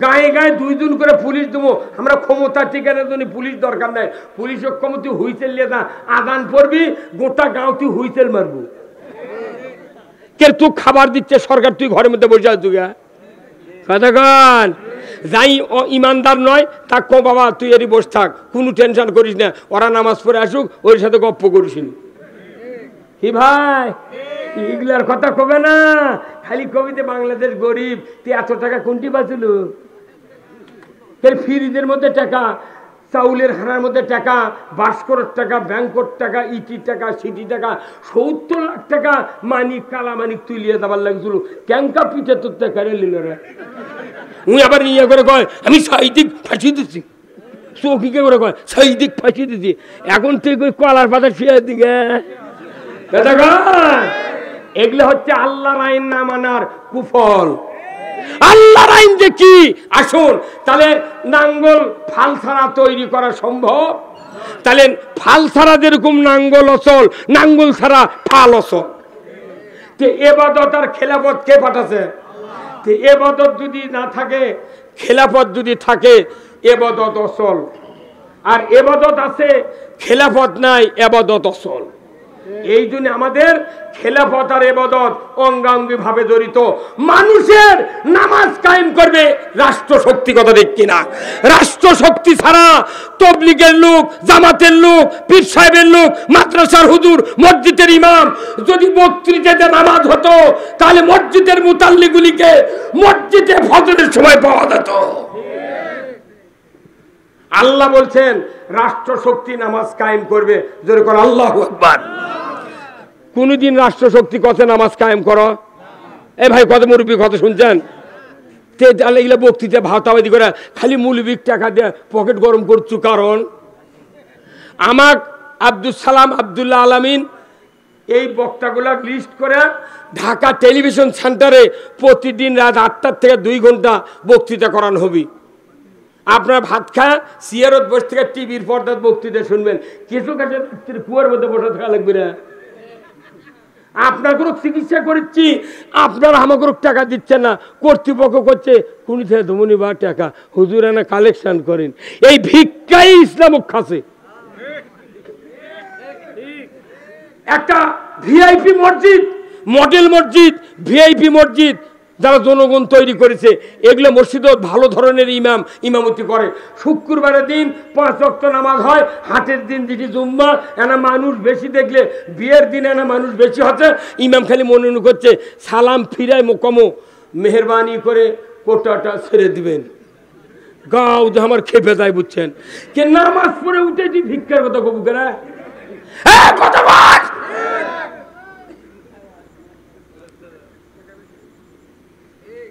গায়ে গায়ে 2 জন করে পুলিশ দেবো আমরা, ক্ষমতা ঠিকানার জন্য পুলিশ দরকার নাই। পুলিশের ক্ষমতা হুইসেল নিয়ে যা আদান পড়বি, গোটা গাঁও তুই হুইসেল মারবো। কে তুই খাবার দিচ্ছে সরকার, তুই ঘরের মধ্যে বসে আছো গা? কতক্ষণ যাই ইমানদার নয় তা কো বাবা তুই এরই বসে থাক, কোনো টেনশন করিস না, ওরা নামাজ পড়ে আসুক, ওর সাথে গপ্প করিস কি ভাই? এগুলার কথা কবে না, খালি কবিতে বাংলাদেশ গরিব, তুই এত টাকা কোনটি বাঁচল? ফ্রিজের মধ্যে টাকা, চাউলের হানার মধ্যে টাকা, বাস্করের টাকা, ব্যাংকর টাকা, ইটির টাকা, সিটি টাকা, 70 লাখ টাকা মানিক, কালা মানিক তুলিয়ে দেবার লাগছিল। ক্যাঙ্কা পিঠে তোর টাকা নিল রে। উনি আবার নিয়ে করে কয় আমি সাইদিক ফাঁসি দিচ্ছি, চৌকিকে করে কয় সাইদিক ফাঁসি দিচ্ছি। এখন তুই কলার পাতা শুয়ে দিকে। এগুলো হচ্ছে আল্লাহর আইন না মানার কুফল। আল্লাহর আইন যে কি আসুন, তাহলে নাঙ্গল ফাল ছাড়া তৈরি করা সম্ভব? তাহলে ফাল ছাড়া যেরকম নাঙ্গল অচল, নাঙ্গল ছাড়া ফাল অচল। এবাদত আর খেলাফত কে পাঠাছে? এবাদত যদি না থাকে, খেলাফত যদি থাকে, এবাদত অচল। আর এবাদত আছে, খেলাফত নাই, এবাদত অচল। এই জন্য আমাদের খেলাফত আর ইবাদত অঙ্গাঙ্গি ভাবে জড়িত। মানুষের নামাজ কায়েম করবে রাষ্ট্র শক্তি, কথা ঠিক কিনা? রাষ্ট্র শক্তি ছাড়া তবলিগের লোক, জামাতের লোক, পীর সাহেবের লোক, মাদ্রাসার হুজুর, মসজিদের ইমাম যদি বক্তৃতাতে নামাজ হতো তাহলে মসজিদের মুতাল্লিগুলিকে মসজিদে ফজরের সময় পাওয়া যেত। আল্লাহ বলছেন রাষ্ট্র শক্তি নামাজ কায়েম করবে, জোরে করে আল্লাহু আকবার। কোনদিন রাষ্ট্র শক্তি কত নামাজ কায়েম করো? এই ভাই কত মুরব্বী কত শুনছেন? এগুলো বক্তৃতা ভাওতাবাদি করে খালি মৌলবীর টাকা দিয়ে পকেট গরম করছু। কারণ আমার আব্দুল সালাম আব্দুল্লাহ আলামিন এই বক্তাগুলা লিস্ট করে ঢাকা টেলিভিশন সেন্টারে প্রতিদিন রাত 8টার থেকে 2 ঘন্টা বক্তৃতা করানো হবে। আপনার ভাত খায় সিয়ারত বসে থেকে টিভির পর্দার বক্তৃতা শুনবেন। কিছু কাছে কুয়ার মধ্যে বসে থাকা লাগবে না। আপনার কোনো চিকিৎসা করছি, আপনারা আমাকে টাকা দিচ্ছেন না, কর্তৃপক্ষ করছে কোন থেকে ধমনি বা টাকা হুজুর এনে কালেকশন করেন। এই ভিক্ষাই ইসলাম খাসে। একটা ভিআইপি মসজিদ, মডেল মসজিদ, ভিআইপি মসজিদ যারা জনগণ তৈরি করেছে, এগুলো মসজিদও ভালো ধরনের ইমামতি করে। শুক্রবারের দিন 5 ওয়াক্ত নামাজ হয়, হাটের দিন যেটি জুম্মা, এনা মানুষ বেশি দেখলে বিয়ের দিন এনা মানুষ বেশি হচ্ছে। ইমাম খালি মনে করছে সালাম ফিরায় মোকামো, মেহরবানি করে কোটাটা ছেড়ে দিবেন। গাও যে আমার খেপে যায়, বুঝছেন? কে নামাজ পড়ে উঠেছি ভিক্ষার কথা কবু করে কথা বল।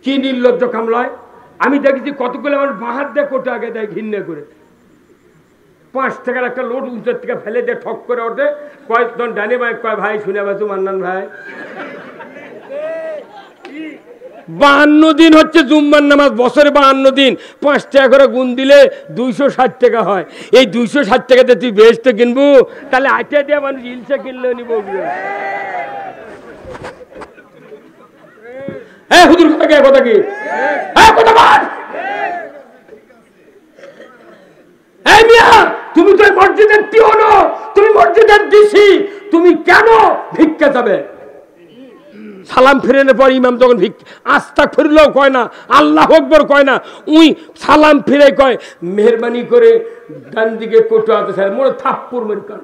কি নির্লজ্জ কামলায়! আমি দেখেছি কতগুলো আমার বাহার দেয় কোটা আগে দেয় ঘৃণা করে। 5 টাকার একটা লোড উঁচের থেকে ফেলে দিয়ে ঠক করে ওঠে, কয়েকজন ডানে ভাই কয় ভাই শুনে বাসু মান্নান ভাই 52 দিন হচ্ছে জুম্মার নামাজ, বছরে 52 দিন 5 টাকা করে গুণ দিলে 260 টাকা হয়। এই 260 টাকাতে তুই বেহেশত কিনবো, তাহলে আইটা দিয়ে মানুষ ইলসা কিনলেও নিব। হ্যাঁ হুজুর কথা কি কথা কি? হ্যাঁ কথা বল। এই মিয়া, তুমি তো মসজিদের পিওন, তুমি মসজিদের ডিসি, তুমি কেন ভিক্ষা যাবে? সালাম ফিরানোর পর ইমাম যখন আস্তাগফিরুল্লাহ কয় না, আল্লাহু আকবার কয় না, উই সালাম ফিরে কয় মেহরবানি করে ডান দিকে কোটো আছে স্যার, মোর থাপ্পড় মেরে কান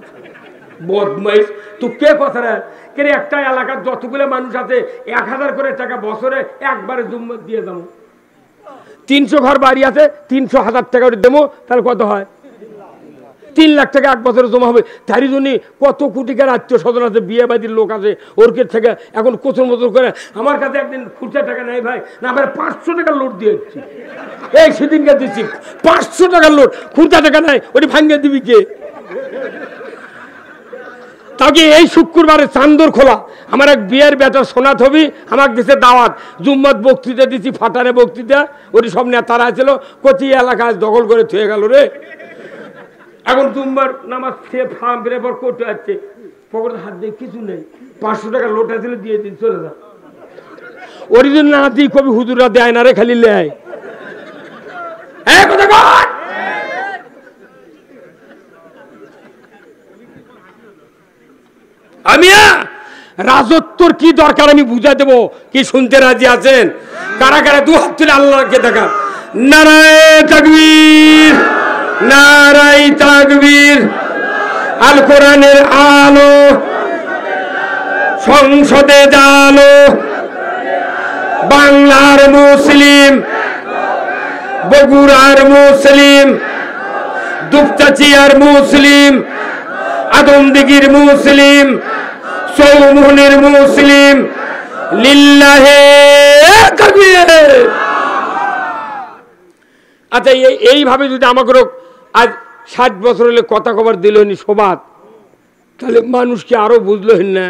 বদমাইশ। তুই কে কথা রে? কে একটা এলাকার যতগুলো মানুষ আছে 1000 করে টাকা বছরে একবারে জুম্মত দিয়ে যাবো। 300 ঘর বাড়ি আছে, 300,000 টাকা করে দেবো, তাহলে কত হয়? 3 লাখ টাকা এক বছরে জমা হবে। তারই জন্য কত কোটিকার আত্মীয় স্বজন আছে, বিয়ে বাড়ির লোক আছে, ওরকে থেকে এখন কোচর মতর করে আমার কাছে একদিন খুচরা টাকা নেই ভাই, না আবার 500 টাকার লোড দিয়ে দিচ্ছি। এই সেদিনকে দিচ্ছি 500 টাকার লোড, খুচরা টাকা নাই, ওটি ভাঙ্গে দিবি কে? তাকে এই শুক্রবারে চান্দর খোলা আমার এক বিয়ের বেটা সোনাত হবি আমাকে দিছে দাওয়াত, জুম্মাত বক্তৃতা দিচ্ছি, ফাটারে বক্তৃতা, ওটি সব নেতারা ছিল, কচি এলাকায় দখল করে থুয়ে গেল রে। এখন জুম্মার নামাজ খেয়ে ফার্ম ফিরে পর করতে যাচ্ছে, পকেটে হাত দিয়ে কিছু নেই, 500 টাকা লোটা ছিল দিয়ে দিন চলে যা। ওর জন্য না দিই কবি হুজুরা দেয় না রে, খালি লেয়। আমি রাজত্বর কি দরকার আমি বুঝা দেবো, কি শুনতে রাজি আছেন? কারা কারা 2 হাত তুলে আল্লাহকে দেখা। নারায়ে তাকবীর, নারায়ে তাকবীর। আল কোরআনের আলো সংসদে জালো, বাংলার মুসলিম, বগুড়ার মুসলিম, দুপচাচিয়ার মুসলিম, আদমদিঘির মুসলিম, চৌমুহনীর মুসলিম, লিল্লাহে তাকবীর। আচ্ছা এইভাবে যদি আমাকে আজ 60 বছর হলে কথা খবর দিল সবাত, তাহলে মানুষকে আরো বুঝলো না।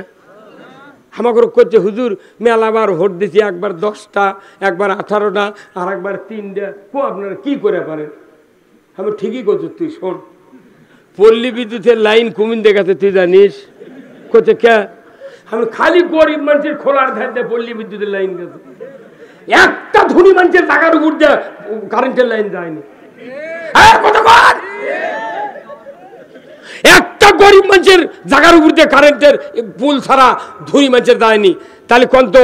আমাকে করছে হুজুর মেলাবার ভোট দিচ্ছি, একবার 10টা, একবার 18টা, আর একবার 3টা। আপনারা কি করে পারেন? আমি ঠিকই করছি, তুই শোন, পল্লী বিদ্যুতের লাইন কুমিন দেখাতে তুই জানিস? করছে কে? আমি খালি গরিব মানুষের খোলার ধার দিয়ে পল্লী বিদ্যুতের লাইন গেছে, একটা ধনী মানুষের টাকার উপর দিয়ে কারেন্টের লাইন যায়নি। একটা গরিব মানুষের জায়গার উপর দিয়ে কারেন্টের পুল ছাড়া ধনী মানুষের যায়নি, তাহলে কোন তো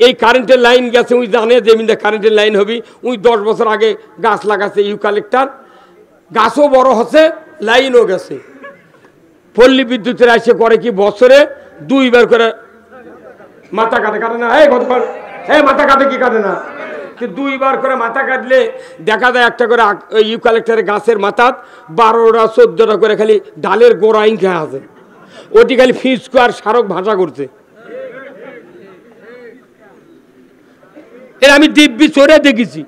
এই কারেন্টের লাইন গেছে, উই জানে যে কারেন্টের লাইন হবি। উই 10 বছর আগে গাছ লাগাছে ইউক্যালিপটাস, গাছও বড় হচ্ছে, লাইনও গেছে। পল্লী বিদ্যুতের এসে করে কি বছরে 2 বার করে মাথা কাটে, কাটে না? এই গতকাল মাথা কাটে কি কাটে না? 2 বার করে মাথা কাটলে দেখা যায় একটা করে ইউক্যালিপটাসের গাছের মাথা 12টা 14টা করে খালি ডালের গোড়া ইঙ্কা আছে, ওটি খালি ফিঁচকো আর সারক ভাষা করছে। এর আমি দিব্যি চড়ে দেখেছি।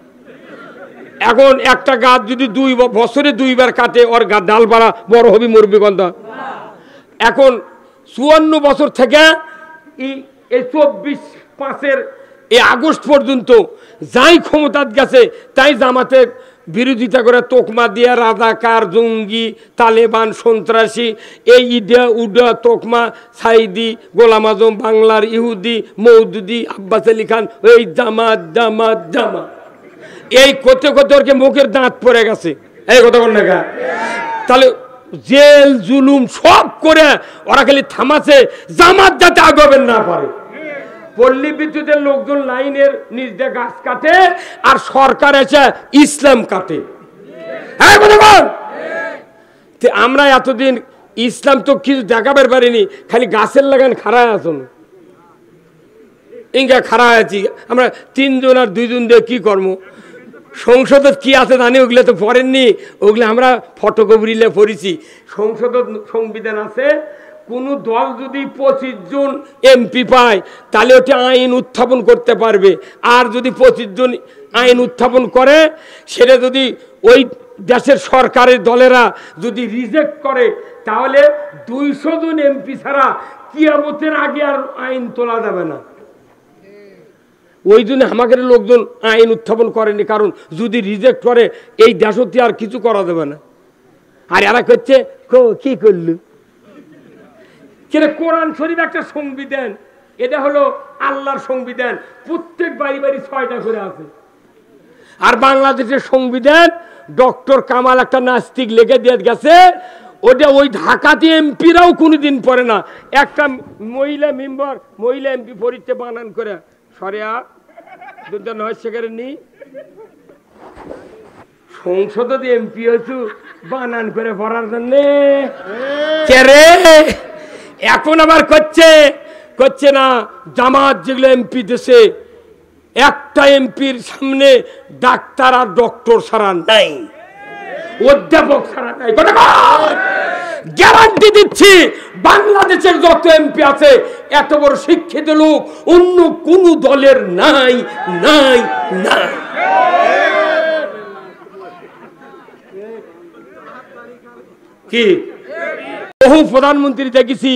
এখন একটা গাছ যদি বছরে 2 বার কাটে, ওর ডাল পাড়া বড় হবি মরবি গন্ধ। এখন 54 বছর থেকে এই 24/5 এই আগস্ট পর্যন্ত যাই ক্ষমতাত গেছে তাই জামাতের বিরোধিতা করে তোকমা দিয়া রাজাকার, জঙ্গি, তালেবান, সন্ত্রাসী, এই ইডা উডা তোকমা, সাইদি, গোলাম আজম, বাংলার ইহুদি, মৌদুদি, আব্বাস আলী খান, এই জামাত জামাত জামাত, এই করতে করতে ওরকে মুখের দাঁত পড়ে গেছে। এই কথা বল না, তাহলে জেল জুলুম সব করে ওরা খালি থামাছে জামাত যাতে আগাবেন না পারে। পল্লী বিদ্যুতের লোকজন লাইনের নিচ দিয়ে গাছ কাটে আর সরকার এসে ইসলাম কাটে। আমরা এতদিন ইসলাম তো কিছু দেখাবার পারিনি, খালি গাছের লাগান খাড়ায় আছো, ইঙ্গা খাড়া আছি আমরা 3 জন আর 2 জন দিয়ে কি কর্ম। সংসদে কি আছে জানি, ওগুলো তো পড়েননি, ওগুলো আমরা ফটোকপিলে পড়েছি। সংসদের সংবিধান আছে, কোনো দল যদি 25 জন এমপি পায় তাহলে ওটা আইন উত্থাপন করতে পারবে, আর যদি 25 জন আইন উত্থাপন করে সেটা যদি ওই দেশের সরকারের দলেরা যদি রিজেক্ট করে তাহলে 200 জন এমপি ছাড়া কিয়ামতের আগে আর আইন তোলা যাবে না। ওই জন্য আমাদের লোকজন আইন উত্থাপন করেনি, কারণ যদি রিজেক্ট করে এই দেশতে আর কিছু করা যাবে না। আর এরা করছে কি করল, কোরআন শরীফ একটা সংবিধান, এটা হলো আল্লাহর সংবিধান, প্রত্যেক বাড়ি বাড়ি 6টা করে আছে। আর বাংলাদেশের সংবিধান ডক্টর কামাল একটা নাস্তিক লিখে দিয়ে গেছে, ওটা ওই ঢাকাতে এমপিরাও কোনোদিন পড়ে না। একটা মহিলা মেম্বার, মহিলা এমপি পরীক্ষা বানান করে সরিয়া 2009 সেখানে নি সংসদে এমপি হয়েছু বানান করে পড়ার জন্য। এখন আবার করছে না জামাত যেগুলো এমপি দেশে, একটা এমপির সামনে ডাক্তার আর ডক্টর ছাড়া নাই, অধ্যাপক ছাড়া নাই। গ্যারান্টি দিচ্ছি বাংলাদেশের যত এমপি আছে এত বড় শিক্ষিত লোক অন্য কোন দলের নাই নাই নাই। কি বহু প্রধানমন্ত্রী দেখেছি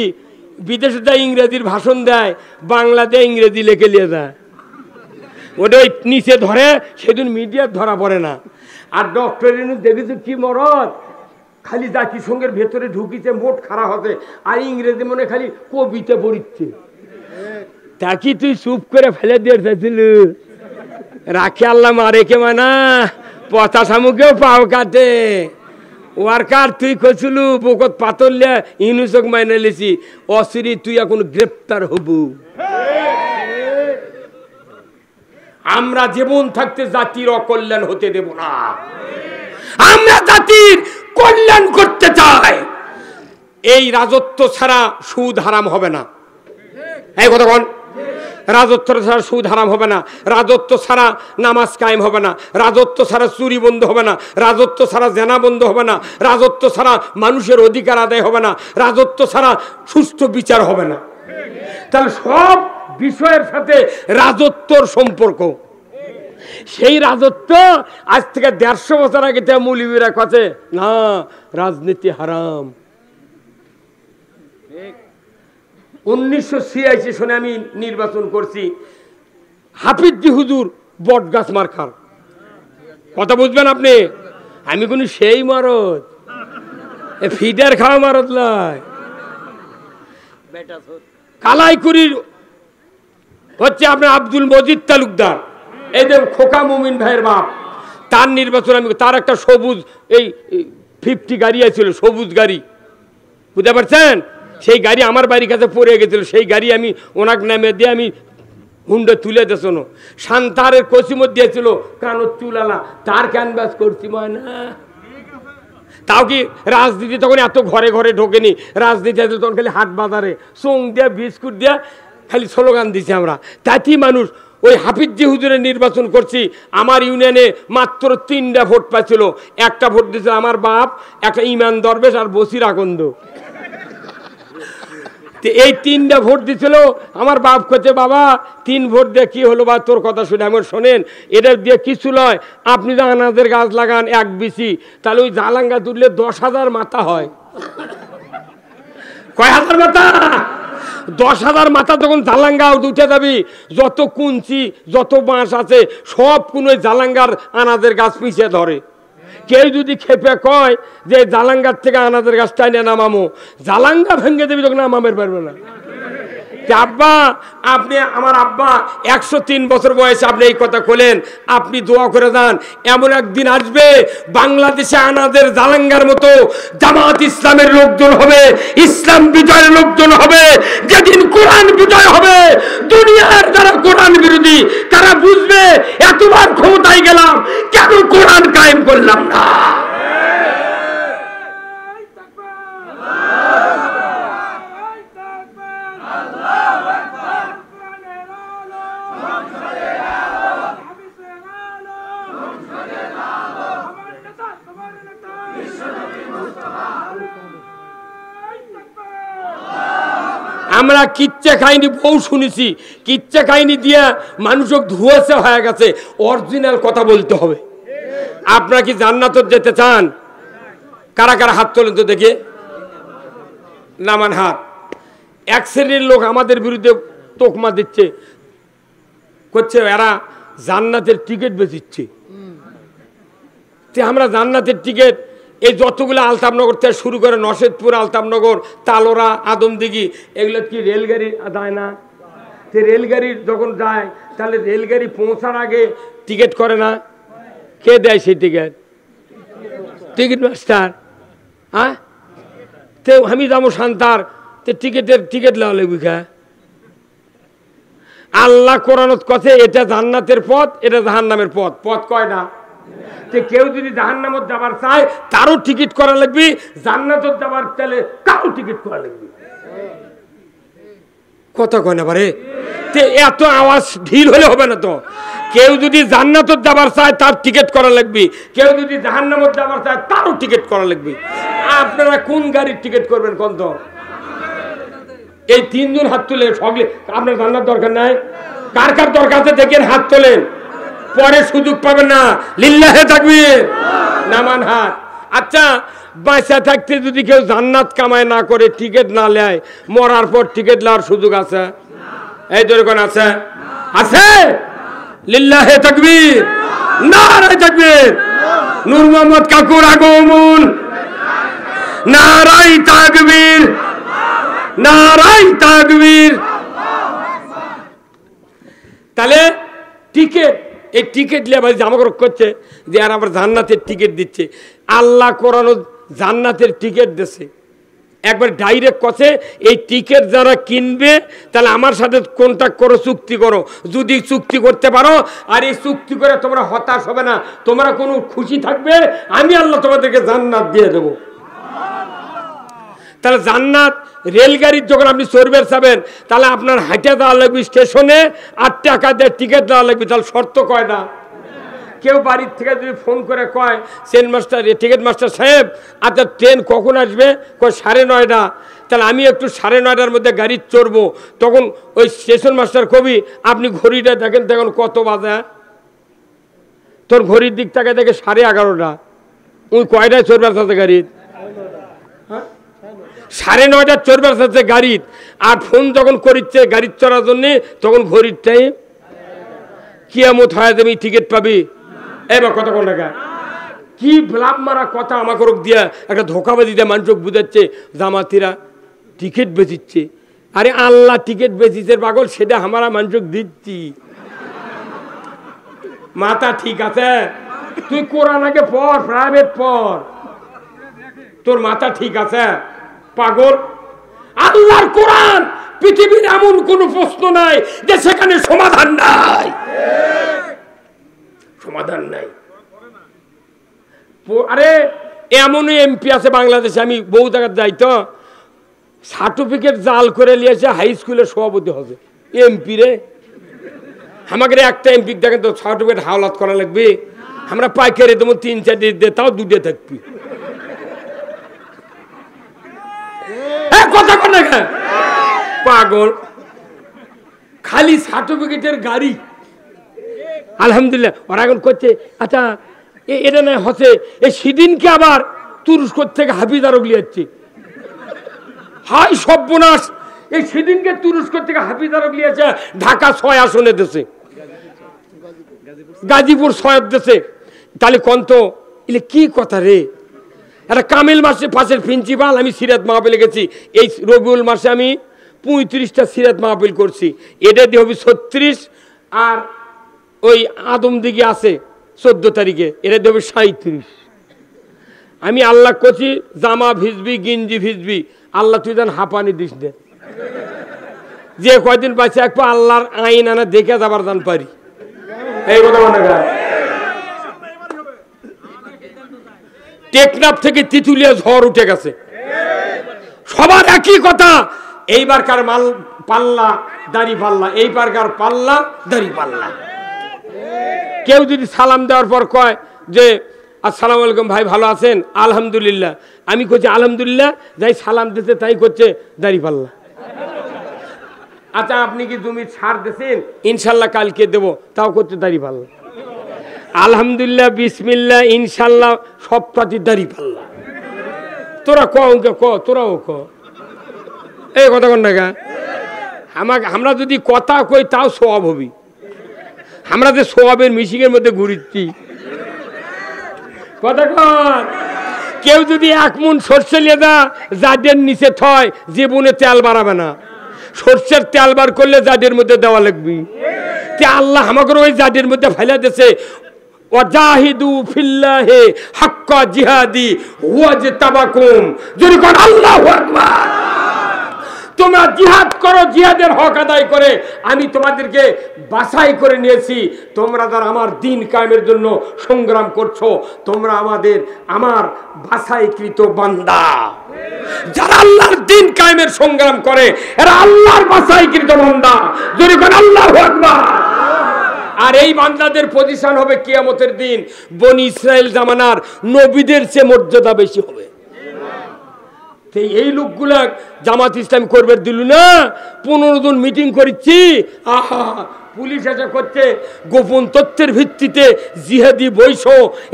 বিদেশে যায় ইংরেজির ভাষণ দেয়, বাংলাতে ইংরেজি লেখে নিয়ে যায়, ওটা নিচে ধরে, সেদিন মিডিয়ার ধরা পড়ে না। আর ডক্টর দেখেছি কি মরদ, খালি জাতিসংঘের ভেতরে ঢুকিছে, মোট খারাপ হতে, আর ইংরেজি মনে খালি কবিতা পড়িচ্ছে। তা কি তুই চুপ করে ফেলে দিয়ে চাইছিল, রাখে আল্লাহ মারে কে মানা, পচা শামুকেও পাও কাটে। ওয়ার্কার তুই কছিল বকত পাতলে ইনুসক মাইনে লেছি, অসিরি তুই এখন গ্রেপ্তার হবু। আমরা জীবন থাকতে জাতির অকল্যাণ হতে দেব না, আমরা জাতির কল্যাণ করতে চাই। এই রাজত্ব ছাড়া সুদ হারাম হবে না, এই কথা কোন, রাজত্ব ছাড়া সুদ হারাম হবে না, রাজত্ব ছাড়া নামাজ কায়েম হবে না, রাজত্ব ছাড়া চুরি বন্ধ হবে না, রাজত্ব ছাড়া জেনা বন্ধ হবে না, রাজত্ব ছাড়া মানুষের অধিকার আদায় হবে না, রাজত্ব ছাড়া সুষ্ঠু বিচার হবে না। তাহলে সব বিষয়ের সাথে রাজত্বর সম্পর্ক। সেই রাজত্ব আজ থেকে 150 বছর আগে মৌলবীরা কথা না রাজনীতি হারাম। 1986 সনে আমি নির্বাচন করছি, হাফিজি হুজুর বট গাছ মার্কার কথা বুঝবেন আপনি। আমি কোন সেই মারদ, ফিডার খাওয়া মারদ নয়। কালাইকুড়ির হচ্ছে আপনার আব্দুল মজিদ তালুকদার, এই যে খোকা মুমিন ভাইয়ের বাপ, তার নির্বাচন আমি, তার একটা সবুজ এই 50 গাড়ি আছিল, সবুজ গাড়ি, বুঝতে পারছেন? সেই গাড়ি আমার বাড়ির কাছে পড়ে গেছিল, সেই গাড়ি আমি ওনাকে নামে দিয়ে আমি হুন্ডে তুলে দিয়ে শোনো শান্তারের কচিমত দিয়েছিল কানোর চুলালা, তার ক্যানভাস করছি ময়না। তাও কি রাজনীতি তখন এত ঘরে ঘরে ঢোকেনি, রাজনীতি আছে তখন খালি হাট বাজারে চোং দিয়া বিস্কুট দিয়া খালি স্লোগান দিছি আমরা। তাতেই মানুষ ওই হাফিজি হুজুরের নির্বাচন করছি, আমার ইউনিয়নে মাত্র 3টা ভোট পাইছিল, একটা ভোট দিয়েছিল আমার বাপ, একটা ইমান দরবেশ আর বসির আকন্দ। এই 3টা ভোট দিছিল, আমার বাপ করছে বাবা 3 ভোট দিয়ে কি হলো বা তোর কথা শুনে আমার শোনেন, এটা দিয়ে কিছু নয়, আপনি যে আনাজের গাছ লাগান 1 বিসি, তাহলে ওই জালাঙ্গা তুললে 10,000 মাথা হয়। কয় হাজার মাথা? 10,000 মাথা। তখন জালাঙ্গা উঠে যাবি, যত কুঞ্চি যত বাঁশ আছে সব কোন জালাঙ্গার আনাজের গাছ পিছিয়ে ধরে। কেউ যদি খেপে কয় যে জালাঙ্গার থেকে আনাজের গাছ টাইনে নামামো, জালাঙ্গা ভেঙে দেবি, তখন নামামের পারবে না। আব্বা আপনি আমার আব্বা 103 বছর বয়সে আপনি এই কথা বলেন, আপনি দোয়া করে দেন এমন একদিন আসবে বাংলাদেশে আনাদের জালাঙ্গার মতো জামাত ইসলামের লোকজন হবে, ইসলাম বিজয়ের লোকজন হবে। যেদিন কোরআন বিজয় হবে, দুনিয়ার যারা কোরআন বিরোধী তারা বুঝবে এতবার ক্ষমতায় গেলাম কেন কোরআন কায়েম করলাম না। আমরা কিচ্ছা খাইনি বউ শুনেছি, কিচ্ছা খাইনি দিয়া মানুষক ধুয়েছে হয়ে গেছে। অরিজিনাল কথা বলতে হবে। আপনারা কি জান্নাতে যেতে চান? কারা কারা হাত তোলেন তো দেখে, নামান হাত। এক শ্রেণীর লোক আমাদের বিরুদ্ধে তোকমা দিচ্ছে, করছে এরা জান্নাতের টিকিট বেচিচ্ছে। আমরা জান্নাতের টিকিট এই যতগুলো আলতাবনগর থেকে শুরু করে নশেদপুর, আলতাবনগর, তালোরা, আদমদিঘি, এগুলো কি রেলগাড়ি যায় না? সে রেলগাড়ির যখন যায় তাহলে রেলগাড়ি পৌঁছার আগে টিকিট করে না? কে দেয় সেই টিকিট? Ticket master. হ্যাঁ, তো আমি যাবো শান্তার, তো টিকিট লাও লাগবি খা। আল্লাহ কোরআনত কথা এটা জান্নাতের পথ, এটা জাহান্নামের পথ। পথ কয় না? কেউ যদি জাহান্নামত যাবার চায় তারও টিকিট করা লাগবে, জান্নাতত যাবার চাইলে তারও টিকিট করা লাগবে। কথা কয় না পারে? এত আওয়াজ ঢিল হলে হবে না তো। কেউ যদি জান্নাতত যাবার চায় তার টিকিট করা লাগবে, কেউ যদি জাহান্নামত যাবার চায় তারও টিকিট করা লাগবে। আপনারা কোন গাড়ির টিকিট করবেন কোন? তো এই 3 জন হাত তুলে সকলে। আপনার জান্নাত দরকার নাই? কার কার দরকার আছে দেখেন, হাত তোলেন, পরে সুযোগ পাবেন না। লিল্লাহে তাকবীর, নামান হাত। আচ্ছা, বাঁচা থাকতে যদি কেউ জান্নাত কামায় না করে, টিকিট না নেয়, মরার পর টিকিট নেওয়ার সুযোগ আছে? এই দরকার আছে? আছে? লিল্লাহে তাকবীর, নারায়ে তাকবীর। নূর মোহাম্মদ কাকুর আগমন, নারায়ে তাকবীর, নারায়ে তাকবীর। তাহলে টিকিট, এই টিকিট নিয়ে ভাই জামা করছে যে আর আবার জান্নাতের টিকিট দিচ্ছে। আল্লাহ কোরআন জান্নাতের টিকিট দিচ্ছে, একবার ডাইরেক্ট কছে এই টিকিট যারা কিনবে তাহলে আমার সাথে কন্ট্যাক্ট করো, চুক্তি করো। যদি চুক্তি করতে পারো আর এই চুক্তি করে তোমরা হতাশ হবে না, তোমরা কোনো খুশি থাকবে, আমি আল্লাহ তোমাদেরকে জান্নাত দিয়ে দেবো। তাহলে জান্নাত রেলগাড়ির যখন আপনি চড়বেন যাবেন, তাহলে আপনার হাঁটে দেওয়া লাগবে স্টেশনে, 8 টাকা দিয়ে টিকিট দেওয়া লাগবে। তাহলে শর্ত কয় না? কেউ বাড়ির থেকে যদি ফোন করে কয় ট্রেন মাস্টার, টিকিট মাস্টার সাহেব আচ্ছা ট্রেন কখন আসবে? কয় 9:30। তাহলে আমি একটু 9:30টার মধ্যে গাড়ি চড়বো। তখন ওই স্টেশন মাস্টার কবি আপনি ঘড়িটা দেখেন তখন কত বাজে? তোর ঘড়ির দিক থেকে দেখে 11:30। ওই কয়টায় চড়বার সাথে গাড়ির? 9:30 চড়বার সাথে গাড়ির। আর ফোন যখন করিচ্ছে গাড়ির চড়ার জন্যে, তখন ঘড়ির টাইম। কিয়ামত হয় তুমি টিকিট পাবি? এবার কত কোন টাকা? কি লাভ মারা কথা আমাকে দিয়া একটা ধোকাবাজি দিয়ে মানুষ বুঝাচ্ছে জামাতিরা টিকিট বেচিচ্ছে। আরে আল্লাহ টিকিট বেচিছে পাগল, সেটা আমরা মানুষ দিচ্ছি। মাথা ঠিক আছে? তুই কোরআন আগে পড়, প্রাইভেট পড়, তোর মাথা ঠিক আছে? পাগল। আল্লাহর কোরআন পৃথিবীর এমন কোন প্রশ্ন নাই যে সেখানে সমাধান নাই, সমাধান নাই। আরে এমনই এমপি আছে বাংলাদেশে, আমি বহু জায়গায় যাই তো, সার্টিফিকেট জাল করে নিয়েছে হাই স্কুলের সভাপতি হবে এমপি রে। আমাকে একটা এমপি দেখেন তো সার্টিফিকেট হাওলাত করা লাগবে, আমরা পাইকারি দেবো 3-4 দিয়ে, তাও 2 থাকবি। কথা কর না পাগল, খালি সার্টিফিকেটের গাড়ি। আলহামদুলিল্লাহ ওরা এখন করছে। আচ্ছা এটা না হচ্ছে এই সেদিনকে আবার তুরস্ক থেকে হাফিজ আরব লিয়াচ্ছে। হাই সর্বনাশ, এই সেদিনকে তুরস্ক থেকে হাফিজ আরব লিয়েছে ঢাকা 6 আসনে দেশে, গাজীপুর 6 দেশে। তাহলে কন্ত এলে কি কথা রে? একটা কামিল মাসে পাশের প্রিন্সিপাল, আমি সিরাত মাহফিলে গেছি এই রবিউল মাসে, আমি 35টা সিরাত মাহফিল করছি, এটা দিয়ে হবে 36, আর ওই আদমদিঘি আছে 14 তারিখে, এটা দিয়ে হবে 37। আমি আল্লাহ করছি জামা ভিজবি গিঞ্জি ভিজবি, আল্লাহ তুই যেন হাঁপানি দিস দে, যে কয়দিন পাইছে এক পা আল্লাহর আইন আনা দেখে যাবার জান পারি। এই কথা মনে কর। টেকনাফ থেকে তিতুলিয়া ঝড় উঠে গেছে, সবার একই কথা, এইবারকার মাল পাল্লা দাড়ি পাল্লা, এইবারকার পাল্লা দাড়ি পাল্লা। কেউ যদি সালাম দেওয়ার পর কয় যে আসসালামু আলাইকুম ভাই ভালো আছেন, আলহামদুলিল্লাহ, আমি করছি আলহামদুলিল্লাহ, যাই সালাম দিতে তাই করছে দাড়ি পাল্লা। আচ্ছা আপনি কি জমি ছাড় দিয়েছেন? ইনশাল্লাহ কালকে দেবো, তাও করতে দাড়ি পাল্লা। আলহামদুলিল্লাহ বিসমিল্লাহ ইনশাল্লাহ সবটাতে দাড়ি পাল্লা। তোরা ক তোরাও ক, এই কথা কন না। আমাকে আমরা যদি কথা কই তাও সওয়াব হবি, আমরা যে সওয়াবের মিশিংয়ের মধ্যে ঘুরিচ্ছি। কথা কন, কেউ যদি 1 মণ সর্ষে নিয়ে দা জাডের নিচে থয়, জীবনে তেল বাড়াবে না, সর্ষের তেল বার করলে জাডের মধ্যে দেওয়া লাগবে। তে আল্লাহ আমাকে ওই জাডের মধ্যে ফেলে দিয়েছে, ওয়াজাহিদু ফিল্লাহি হাক্কা জিহাদি ওয়াজতাবাকুম, যদি কোন আল্লাহু আকবার। তোমরা জিহাদ করো, জিহাদের হক আদায় করে আমি তোমাদেরকে বাছাই করে নিয়েছি। তোমরা যারা আমার দ্বীন কায়েমের জন্য সংগ্রাম করছো, তোমরা আমার বাছাইকৃত বান্দা। যারা আল্লাহর দ্বীন কায়েমের সংগ্রাম করে এরা আল্লাহর বাছাইকৃত বান্দা, যদি কোন আল্লাহু আকবার। আর এই বান্দাদের পজিশন হবে কিয়ামতের দিন বনি ইসরাইল জামানার নবীদের চেয়ে মর্যাদা বেশি হবে। এই লোকগুলা জামাত ইসলাম করবে দিল না, 15 জন মিটিং করেছি, আহা পুলিশ এসে করছে, গোপন তথ্যের ভিত্তিতে জিহাদি বৈশ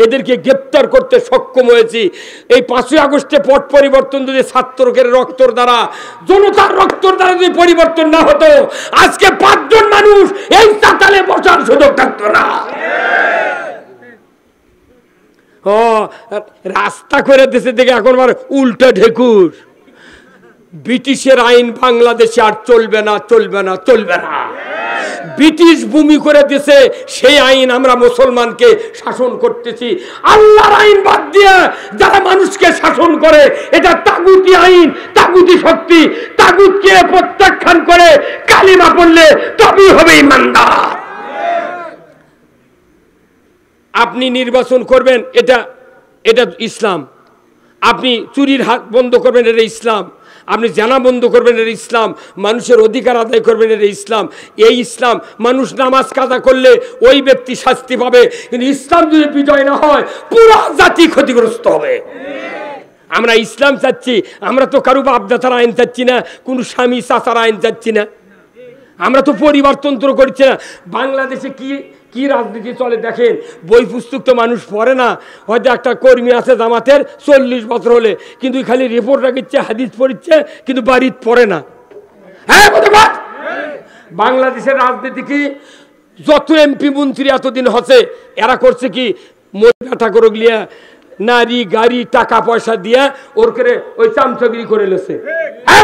এদেরকে গ্রেপ্তার করতে সক্ষম হয়েছি। এই 5ই আগস্টে পট পরিবর্তন যদি ছাত্রদের রক্তর দ্বারা, জনতার রক্তর দ্বারা যদি পরিবর্তন না হতো, আজকে 5 জন মানুষ এই চাতালে বসার সুযোগ থাকতো না। রাস্তা করে দেশে থেকে এখন উল্টা ঢেকুর। ব্রিটিশের আইন বাংলাদেশে আর চলবে না, চলবে না, চলবে না। ব্রিটিশ ভূমি করে দিয়েছে, সেই আইন আমরা মুসলমানকে শাসন করতেছি। আল্লাহর আইন বাদ দিয়ে যারা মানুষকে শাসন করে, এটা তাগুতি আইন, তাগুতি শক্তি। তাগুতকে প্রত্যাখ্যান করে কালিমা পড়লে তবেই হবে ইমানদার। আপনি নির্বাচন করবেন, এটা ইসলাম। আপনি চুরির হাত বন্ধ করবেন, এটা ইসলাম। আপনি জানা বন্ধ করবেন, এটা ইসলাম। মানুষের অধিকার আদায় করবেন, এটা ইসলাম। এই ইসলাম। মানুষ নামাজ কাজা করলে ওই ব্যক্তি শাস্তি পাবে, কিন্তু ইসলাম যদি বিজয় না হয় পুরো জাতি ক্ষতিগ্রস্ত হবে। আমরা ইসলাম চাচ্ছি, আমরা তো কারো বাপদাতার আইন চাচ্ছি না, কোনো স্বামী চাচার আইন চাচ্ছি না, আমরা তো পরিবারতন্ত্র করছি না। বাংলাদেশে কি রাজনীতি চলে দেখেন, বই পুস্তক তো মানুষ পড়ে না। হয়তো একটা কর্মী আছে জামাতের 40 বছর হলে, কিন্তু খালি রিপোর্ট রাখিচ্ছে, হাদিস পড়িচ্ছে, কিন্তু বাড়ির পড়ে না। হ্যাঁ বাংলাদেশের রাজনীতি কি, যত এমপি মন্ত্রী এতদিন হচ্ছে এরা করছে কি, মহিলা ঠাকুর গিয়া নারী গাড়ি টাকা পয়সা দিয়া ওর করে ওই চামচাগিরি করে লেছে। হ্যাঁ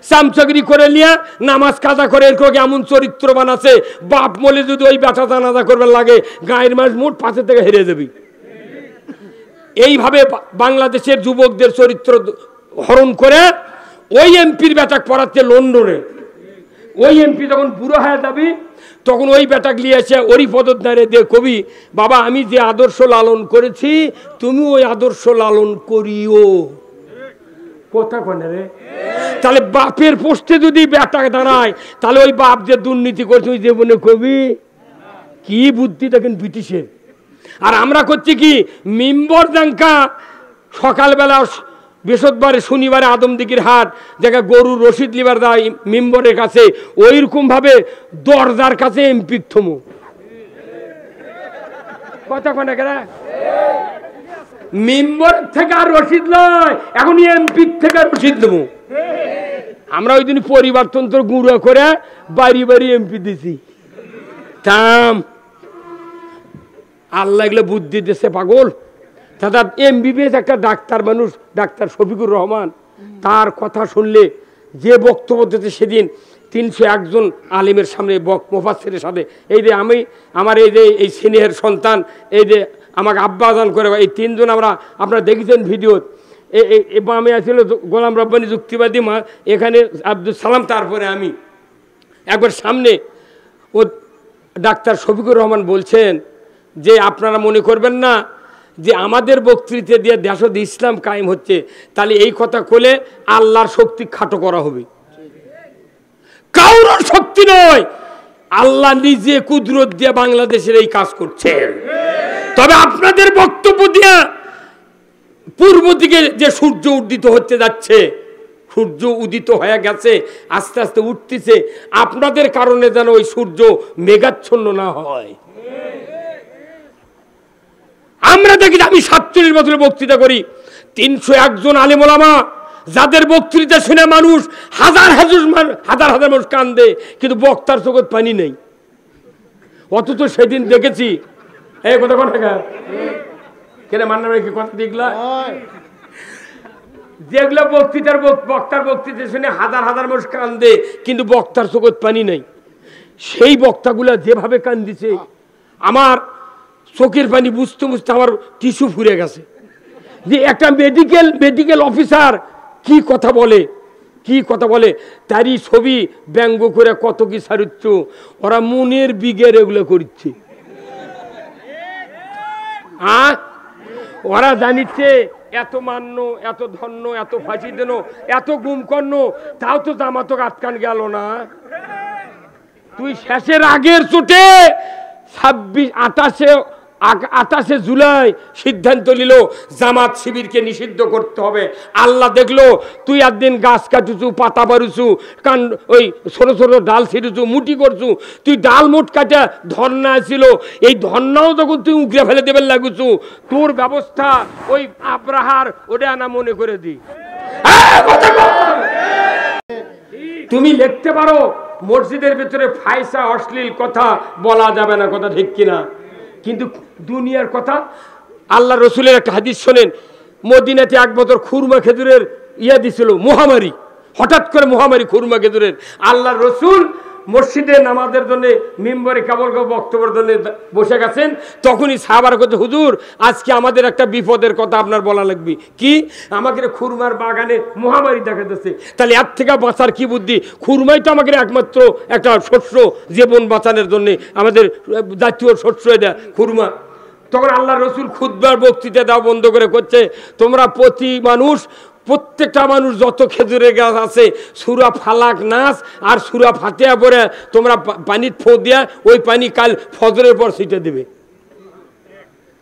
চামচাগিরি করে নিয়ে নামাজ কাজা করে এমন চরিত্রবান আছে, বাপ মলে যদি ওই বেটা জানাজা করবে লাগে, গায়ের মাস মুঠ 5 থেকে হেরে যাবি। এইভাবে বাংলাদেশের যুবকদের চরিত্র হরণ করে ওই এমপির বেটাক পড়াচ্ছে লন্ডনে। ওই এমপি যখন বুড়ো হয়ে যাবি তখন ওই বেটাক নিয়ে এসে ওরই পদধারে দিয়ে কবি, বাবা আমি যে আদর্শ লালন করেছি তুমি ওই আদর্শ লালন করিও। কথা কনে রে? তাহলে বাপের পোস্টে যদি বেটা দাঁড়ায় তাহলে ওই বাপ যে দুর্নীতি করছে ওই জীবনে কবি কি বুদ্ধি দেখেন ব্রিটিশের। আর আমরা করছি কি মিম্বর জাঙ্কা সকালবেলা বৃহস্পতিবারে শনিবারে আদমদিঘির হাট জায়গা গরুর রশিদ লিবার দেয় মিম্বরের কাছে, ওই রকম ভাবে দরজার কাছে এমপি থমো। কথা কনে কেন? মিম্বর থেকে আর রশিদ নয়, এখন এমপি থেকে রশিদ দেবো। আমরা ওই দিন পরিবারতন্ত্র গুঁড়ো করে বাড়ি বাড়ি এমপি দিছি। থাম, আল্লাহ এগুলো বুদ্ধি দিচ্ছে পাগল। দাদা এমবিবিএস একটা ডাক্তার মানুষ, ডাক্তার শফিকুর রহমান, তার কথা শুনলে যে বক্তব্য দিতে সেদিন 301 জন আলিমের সামনে মুফাসসিরের সাথে, এই যে আমি আমার এই যে এই সিনিয়র সন্তান এই যে আমাকে আব্বাজান করে এই 3 জন আমরা আপনারা দেখেছেন ভিডিও। আমি আসছিল গোলাম রব্বানী যুক্তিবাদী মা, এখানে আব্দুল সালাম, তারপরে আমি একবার সামনে ও ডাক্তার শফিকুর রহমান বলছেন যে আপনারা মনে করবেন না যে আমাদের বক্তৃতা দিয়ে দেশে ইসলাম কায়েম হচ্ছে, তাহলে এই কথা বলে আল্লাহর শক্তি খাটো করা হবে। কারোর শক্তি নয়, আল্লাহ নিজে কুদরত দিয়ে বাংলাদেশের এই কাজ করছেন। তবে আপনাদের বক্তব্য দিয়ে পূর্ব দিকে যে সূর্য উদিত হচ্ছে যাচ্ছে, সূর্য উদিত হয়ে গেছে, আস্তে আস্তে উঠতেছে, আপনাদের কারণে যেন ওই সূর্য মেঘাচ্ছন্ন না হয়। আমরা দেখি আমি 47 বছরের বক্তৃতা করি, 301 জন আলেম ওলামা যাদের বক্তৃতা শুনে মানুষ হাজার হাজার মানুষ কান্দে, কিন্তু বক্তার চোখে পানি নেই। অথচ সেদিন দেখেছি এই কথা কোন টাকা কেন মান্না কি কথা দেখলা, যেগুলো বক্তার বক্তৃতা শুনে হাজার হাজার মানুষ কান্দে কিন্তু বক্তার চোখে পানি নেই, সেই বক্তাগুলা যেভাবে কান্দিছে আমার চোখের পানি বুঝতে বুঝতে আমার টিস্যু ফুরে গেছে। যে একটা মেডিকেল অফিসার কি কথা বলে তারই ছবি ব্যঙ্গ করে কত কি সারুচ্ছ, ওরা মনের বিগের এগুলো করছে। ওরা জানিচ্ছে এত মান্য, এত ধন্য, এত ফাঁসি দেন, এত গুম কর্ণ, তাও তো জামাতক আটকান গেল না। তুই শেষের আগের চোটে 28 জুলাই সিদ্ধান্ত নিল জামাত শিবিরকে নিষিদ্ধ করতে হবে। আল্লাহ দেখলো তুই একদিন গাছ কাটুছু, পাতা বাড়ুছু, ওই ছোট ছোট ডাল ছিঁড়ুছু, মুটি করছু, তুই ডাল মুট কাটা ধর্না ছিল, এই ধর্নাও যখন তুই উগড়ে ফেলে দেবেন লাগুছু, তোর ব্যবস্থা ওই আব্রাহার ওটা না মনে করে দি। তুমি লিখতে পারো মসজিদের ভিতরে ফায়সা অশ্লীল কথা বলা যাবে না, কথা ঠিক কিনা? কিন্তু দুনিয়ার কথা, আল্লাহ রসুলের একটা হাদিস শোনেন, মদিনাতে 1 বছর খুরমা খেজুরের দিছিল মহামারী, হঠাৎ করে মহামারী খুরমা খেজুরের। আল্লাহ রসুল মসজিদে নামাজের জন্য মিম্বরে কেবল বক্তব্যের জন্য বসে গেছেন, তখনই সাহাবার কথা, হুজুর আজকে আমাদের একটা বিপদের কথা আপনার বলা লাগবে। কি? আমাদের খুরমার বাগানে মহামারী দেখা যাচ্ছে, তাহলে এর থেকে বাঁচার কি বুদ্ধি? খুরমাই তো আমাদের একমাত্র একটা শস্য, জীবন বাঁচানোর জন্য আমাদের জাতীয় শস্য এটা খুরমা। তখন আল্লাহ রসুল খুতবার বক্তৃতা দেওয়া বন্ধ করে করছে, তোমরা প্রত্যেকটা মানুষ যত খেজুরের গাছ আছে সূরা ফালাক নাস আর সূরা ফাতিহা পড়ে তোমরা পানির ফোঁ দিয়া ওই পানি কাল ফজরের পর ছিটে দেবে।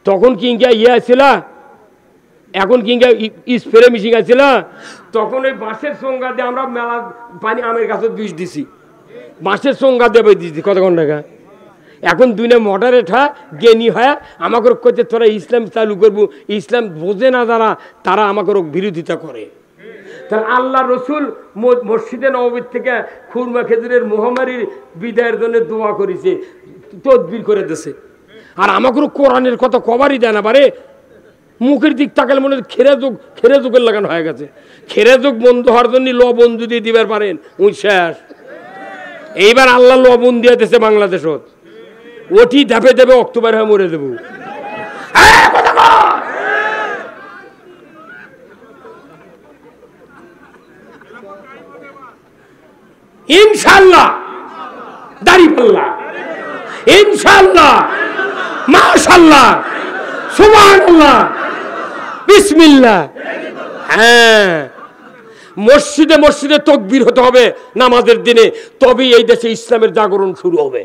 তখন কিংবা আছিল, এখন কিংবা স্প্রে মেশিন আছিল, তখন ওই বাঁশের সংজ্ঞা দিয়ে আমরা মেলা পানি আমের গাছের বিষ দিছি, বাঁশের সংজ্ঞা দেবে দিছি কতক্ষণ টাকা। এখন দুনিয়া মডারেট হয় জ্ঞানী হয় আমাকে করছে তোরা ইসলাম চালু করবো, ইসলাম বোঝে না যারা, তারা আমাকে বিরোধিতা করে। তাহলে আল্লাহ রসুল মসজিদে নববীর থেকে খুরমা খেজুরের মহামারীর বিদায়ের জন্য দোয়া করেছে, তদবির করে দিয়েছে। আর আমাকে কোরআনের কথা কবারই দেয় না, বারে মুখের দিক তাকালে মনে হয় খেরে যোগের লাগানো হয়ে গেছে। খেরে যোগ বন্ধ হওয়ার জন্য লবণ যদি দিবার পারেন ওই শেষ। এইবার আল্লাহ লবণ দিয়ে দিয়েছে বাংলাদেশত, ওটি ধাপে ধাপে অক্টোবর হয়ে মরে দেব। ইনশাআল্লাহ দাড়িপাল্লা, ইনশাআল্লাহ, মাশাআল্লাহ, সুবহানাল্লাহ, বিসমিল্লাহ। হ্যাঁ, মসজিদে মসজিদে তাকবীর হতে হবে নামাজের দিনে, তবেই এই দেশে ইসলামের জাগরণ শুরু হবে।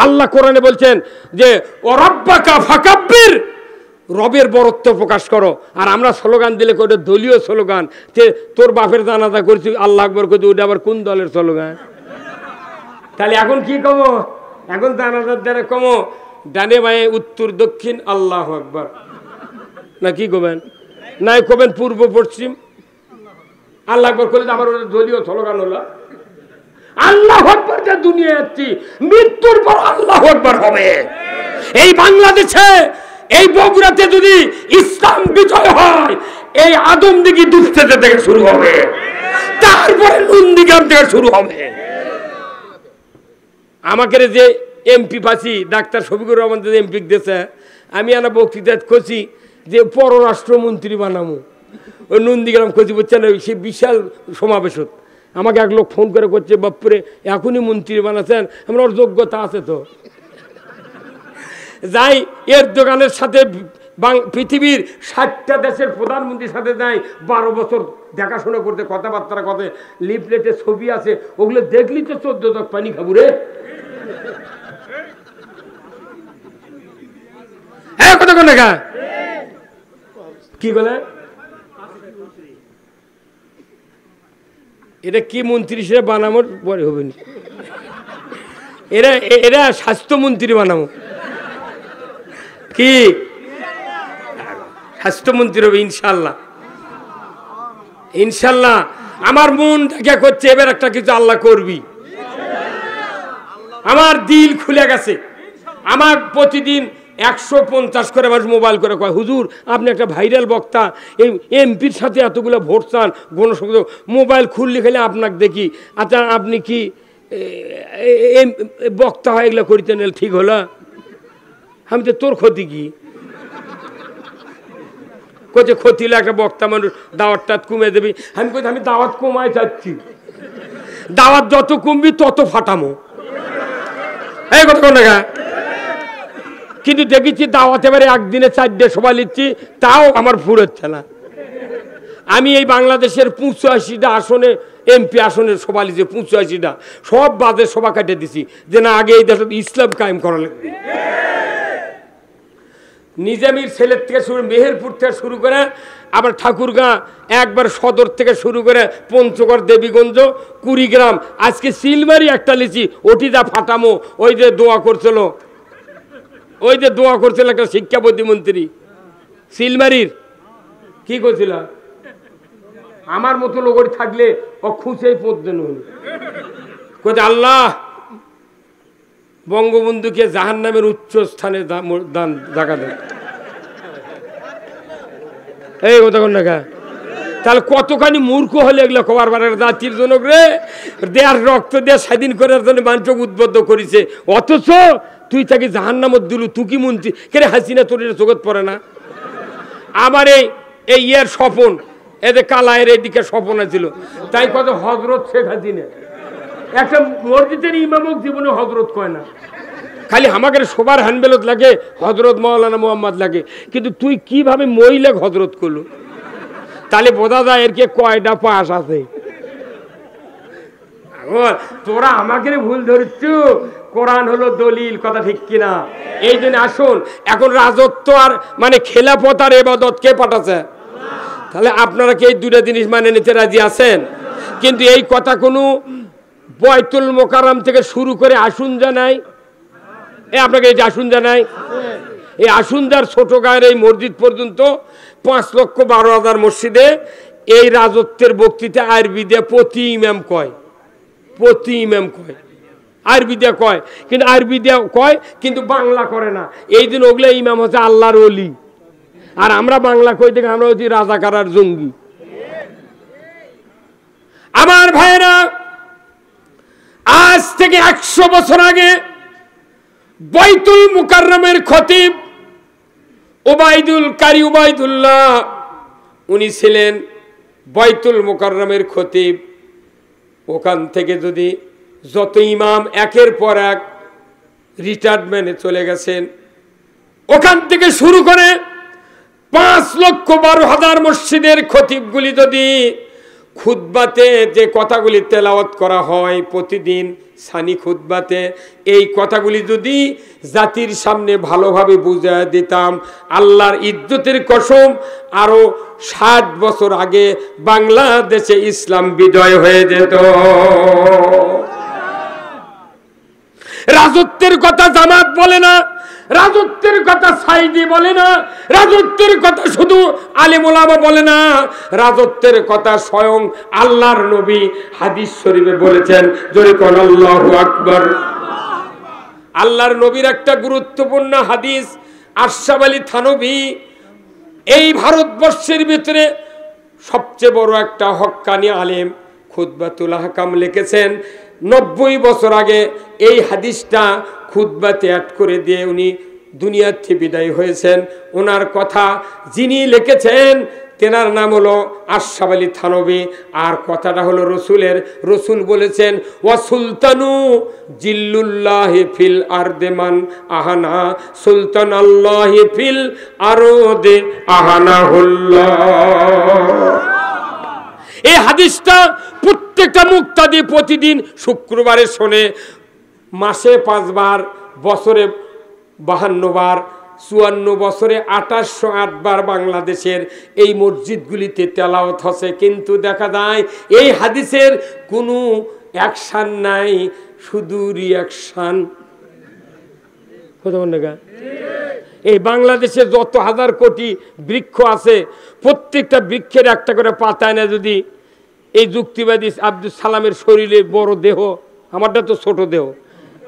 আল্লাহ কোরআনে বলছেন যে ওয়ারাব্বাকা ফাকাব্বির, রবের বরত্ব প্রকাশ করো। আর আমরা স্লোগান দিলে ওটা দলীয় স্লোগান, তোর বাপের জানাজা করছি আল্লাহ আকবর করছি, ওটা আবার কোন দলের স্লোগান? তাহলে এখন কি কমো? এখন জানাজার দ্বারা কমো ডানে বাঁয়ে উত্তর দক্ষিণ আল্লাহু আকবার, না কি কবেন? নাই কবেন পূর্ব পশ্চিম আল্লাহ আকবর করলে আবার ওটা দলীয় স্লোগান হলো আল্লাহু আকবার। যে দুনিয়া যাচ্ছি, মৃত্যুর পর আল্লাহু আকবার হবে। এই বাংলাদেশে এই বগুড়াতে যদি ইসলাম বিজয় হয়, এই আদমদিঘি দুঃস্থেতে থেকে শুরু হবে, তারপরে নন্দীগ্রাম থেকে শুরু হবে। আমাকে যে এমপি পাচ্ছি ডাক্তার শফিকুর রহমান যে এমপি দিয়েছে, আমি আনা বক্তৃতা করছি যে পররাষ্ট্রমন্ত্রী বানামো ওই নন্দীগ্রাম করছি, বুঝছেন? সে বিশাল সমাবেশ। আমাকে এক লোক ফোন করে করছে, বাপরে এখনই মন্ত্রী বানাচ্ছেন, আমার ওর যোগ্যতা আছে তো। যাই এর দোকানের সাথে পৃথিবীর 60টা দেশের প্রধানমন্ত্রীর সাথে যাই 12 বছর দেখাশোনা করতে, কথাবার্তা কথা, লিফলেটে ছবি আছে, ওগুলো দেখলি তো 14 তক পানি খাবো রে। কথা কোন কি বলে? এটা কি মন্ত্রী সে বানানোর পরে হবে না, এরা এরা স্বাস্থ্যমন্ত্রী বানাবো, কি স্বাস্থ্যমন্ত্রী হবে ইনশাল্লাহ। ইনশাল্লাহ আমার মন দেখা করছে এবার একটা কিছু আল্লাহ করবি। আমার দিল খুলে গেছে। আমার প্রতিদিন 150 করে মানুষ মোবাইল করে কয়, হুজুর আপনি একটা ভাইরাল বক্তা, এই এমপির সাথে এতগুলো ভোট চান, গণসংযোগ, মোবাইল খুললে খেলে আপনাকে দেখি। আচ্ছা আপনি কি বক্তা হয় এগুলো করিতে নিলে ঠিক হলো? আমি তো তোর ক্ষতি কি কোচে ক্ষতি হলে একটা বক্তা মানুষ দাওয়াতটা কমে দেবি। আমি কোথায় আমি দাওয়াত কমায় যাচ্ছি, দাওয়াত যত কমবি তত ফাটামো, এই কথা কোন দেখা। কিন্তু দেখেছি দাওয়াত এবারে একদিনে 4টে সভা নিচ্ছি, তাও আমার ফুরোচ্ছে না। আমি এই বাংলাদেশের 85টা আসনে এমপি আসনের সভা লিখছি, 85টা সব বাদে সভা কাটে দিছি যে না আগে এই দেশে ইসলাম কায়েম করা লাগবে। নিজামীর ছেলের থেকে শুরু, মেহেরপুর থেকে শুরু করে আবার ঠাকুরগাঁ, একবার সদর থেকে শুরু করে পঞ্চগড়, দেবীগঞ্জ, কুড়িগ্রাম, আজকে সিলমারি একটা লিচি, ওটি যা ফাটামো। ওই যে দোয়া করছিল, ওই যে দোয়া করছিল একটা শিক্ষা প্রতিমন্ত্রী সিলমারির, কি করছিল? আমার মতো লোক থাকলে ও খুঁজেই পড়তে নয়, কোথায় আল্লাহ বঙ্গবন্ধুকে জাহান্নামের উচ্চ স্থানে দান জায়গা দেন। এই কথা কোন দেখা। তাহলে কতখানি মূর্খ হলে এগুলো কবার বার জাতির জনক রে, দেয়ার রক্ত দিয়ে স্বাধীন করার জন্য মানুষকে উদ্বুদ্ধ করেছে, অথচ তুই তাকে জাহান্নামত দিলু, তুই কি মন্ত্রী কে হাসিনা তোর জগৎ পড়ে না? আমার এই ইয়ের স্বপন, এদের কালায়ের এইদিকে স্বপন ছিল, তাই কত হজরত শেখ হাসিনা একটা মসজিদের ইমামক জীবনে হজরত কয় না, খালি আমাকে সবার হ্যান্ডবেলত লাগে হজরত মৌলানা মোহাম্মদ লাগে, কিন্তু তুই কিভাবে মহিলা হজরত করলো? তাহলে বোঝা যায় এর কে কয়টা পাশ আছে। তোরা আমাকে ভুল ধরছ, কোরআন হলো দলিল, কথা ঠিক কিনা? এই জন্য আসুন, এখন রাজত্ব আর মানে খেলাফত আর ইবাদত কে পাঠাচ্ছে? তাহলে আপনারা কি এই দুটো জিনিস মানে নিতে রাজি আছেন? কিন্তু এই কথা কোনো বয়তুল মোকাররম থেকে শুরু করে আসুন জানাই, আপনাকে এই যে আসুন জানাই, এই আসুনদার ছোট গায়ের এই মসজিদ পর্যন্ত 5,12,000 মসজিদে এই রাজত্বের বক্তৃতা আরবি দিয়ে প্রতি ইমাম কয়, প্রতি ইমাম কয়, আরবি দিয়ে কয়, কিন্তু আরবি দিয়ে কয় কিন্তু বাংলা করে না। এই দিন ওগুলো ইমাম হচ্ছে আল্লাহর ওলি, আর আমরা বাংলা কই থেকে আমরা হচ্ছি রাজাকার আর জঙ্গি। আমার ভাইরা, আজ থেকে 100 বছর আগে বাইতুল মুকাররমের খতিব ওবায়দুল কারি উবাইদুল্লাহ, উনি ছিলেন বাইতুল মুকাররমের খতিব। ওখান থেকে যদি যত ইমাম একের পর এক রিটায়ারমেন্টে চলে গেছেন, ওখান থেকে শুরু করে 5,12,000 মসজিদের খতিবগুলি যদি খুতবাতে যে কথাগুলি তেলাওয়াত করা হয় প্রতিদিন সানি খুতবাতে, এই কথাগুলি যদি জাতির সামনে ভালোভাবে বুঝিয়ে দিতাম, আল্লাহর ইজ্জতের কসম আরো 60 বছর আগে বাংলাদেশে ইসলাম বিজয় হয়ে যেত। রাজত্বের কথা জামাত বলে না, রাজত্বের কথা সাইদি বলে না, রাজত্বের কথা শুধু আলেম ওলামা বলে না, রাজত্বের কথা স্বয়ং আল্লাহর নবী হাদিস শরীফে বলেছেন। জোরে কোন আল্লাহু আকবার। আল্লাহর নবীর একটা গুরুত্বপূর্ণ হাদিস, আশরাফ আলী থানভী এই ভারতবর্ষের ভিতরে সবচেয়ে বড় একটা হক্কানি আলেম খুতবাতুল আহকাম লিখেছেন। 90 বছর আগে এই হাদিসটা খুতবাতে অ্যাড করে দিয়ে উনি দুনিয়ার থেকে বিদায় হয়েছেন। ওনার কথা যিনি লিখেছেন তেনার নাম হলো আশরাফ আলী থানভী, আর কথাটা হলো রসুলের। রসুল বলেছেন, ওয়া সুলতানু জিল্লুল্লাহি ফিল আরদে মান আহানা সুলতান আল্লাহি ফিল আরদে আহানাহুল্লাহ। এই হাদিসটা প্রত্যেকটা মুক্তাদি প্রতিদিন শুক্রবারে শোনে, মাসে 5 বার, বছরে 52 বার, 54 বছরে 2808 বার বাংলাদেশের এই মসজিদগুলিতে তেলাওয়াত হচ্ছে। কিন্তু দেখা যায় এই হাদিসের কোনো অ্যাকশন নাই, শুধু রিয়াকশন। কথা বলেন না? এই বাংলাদেশে যত হাজার কোটি বৃক্ষ আছে, প্রত্যেকটা বৃক্ষের একটা করে পাতায় না যদি এই যুক্তিবাদী আব্দুল সালামের শরীরে বড় দেহ, আমারটা তো ছোট দেহ,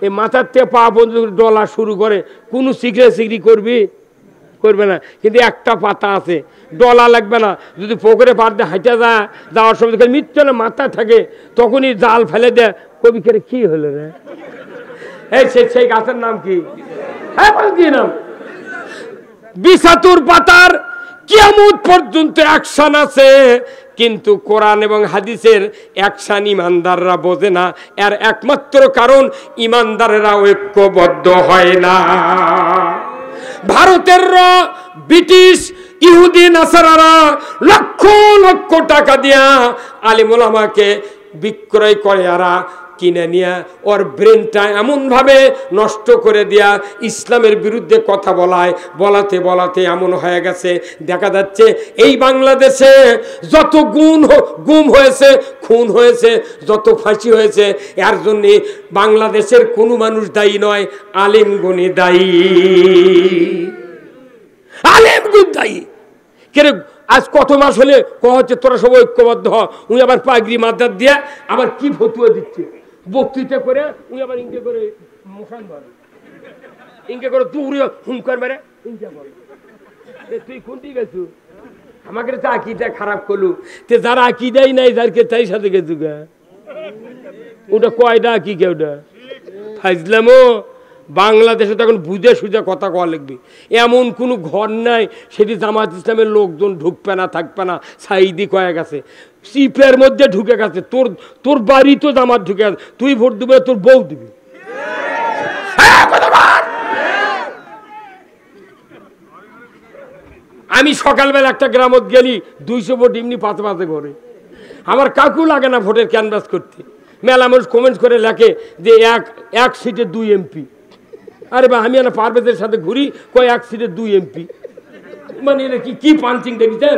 এই মাথার থেকে পা পর্যন্ত ডলা শুরু করে, কোনো সিগড়ি করবে না। কিন্তু একটা পাতা আছে, ডলা লাগবে না। যদি পুকুরে পার দিয়ে হাইটা যাওয়ার সময় মিথ্যে না মাথা থাকে, তখনই জাল ফেলে দেয়। কবি করে কি হলো রে, এই সেই গাছের নাম কি? হ্যাঁ, কি নাম? বিছাতুর পাতার কিয়ামত পর্যন্ত অ্যাকশন আছে, কিন্তু কোরআন এবং হাদিসের অ্যাকশন ইমানদাররা বোঝে না। এর একমাত্র কারণ ইমানদারেরা ঐক্যবদ্ধ হয় না। ভারতের ব্রিটিশ ইহুদি নাসারারা লক্ষ লক্ষ টাকা দিয়া আলেম ওলামাকে বিক্রয় করে, এরা কিনে নিয়ে ওর ব্রেনটা এমনভাবে নষ্ট করে দেয়া ইসলামের বিরুদ্ধে কথা বলাতে এমন হয়ে গেছে। দেখা যাচ্ছে এই বাংলাদেশে যত গুম হয়েছে, খুন হয়েছে, যত ফাঁসি হয়েছে, এর জন্যে বাংলাদেশের কোনো মানুষ দায়ী নয়, আলেমগণই দায়ী। আলেমগুণ দায়ী। কেরে আজ কত মাস হলে হচ্ছে তোরা সব ঐক্যবদ্ধ হ, উনি আবার পাগড়ি মাথার দিয়া আবার কি ফতুয়া দিচ্ছে, বক্তৃতা করে উনি আবার ইনকে করে মশান মারে, ইনকে করে দূরে হুমকার মারে, ইনকে বলে তুই কোনটি গেছু আমাকে তো আকিটা খারাপ করলু, তে যারা আকিদাই নাই যারকে তাই সাথে গেছু গা, ওটা কয়টা আকি কেউটা ফাইজলামো। বাংলাদেশে তখন বুঝে সুঝে কথা কওয়া লাগবে। এমন কোনো ঘর নাই সেটি জামাত ইসলামের লোকজন ঢুকবে না, থাকবে না। সাইদি কয়ে গেছে, চিপের মধ্যে ঢুকে গেছে, তোর বাড়ি তো জামাত ঢুকে গেছে, তুই ভোট দিবে, তোর বউ দিবি। আমি সকালবেলা একটা গ্রামত গেলি, 200 ভোট এমনি পাতে ঘরে। আমার কাকু লাগে না ভোটের ক্যানভাস করতে। মেলা মানুষ কমেন্ট করে লেখে যে এক সিটে 2 এমপি। আরে বা আমি না পারভেজের সাথে ঘুরি, কয় 1 সিটে 2 এমপি। মানে কি পাঞ্চিং দেখছেন,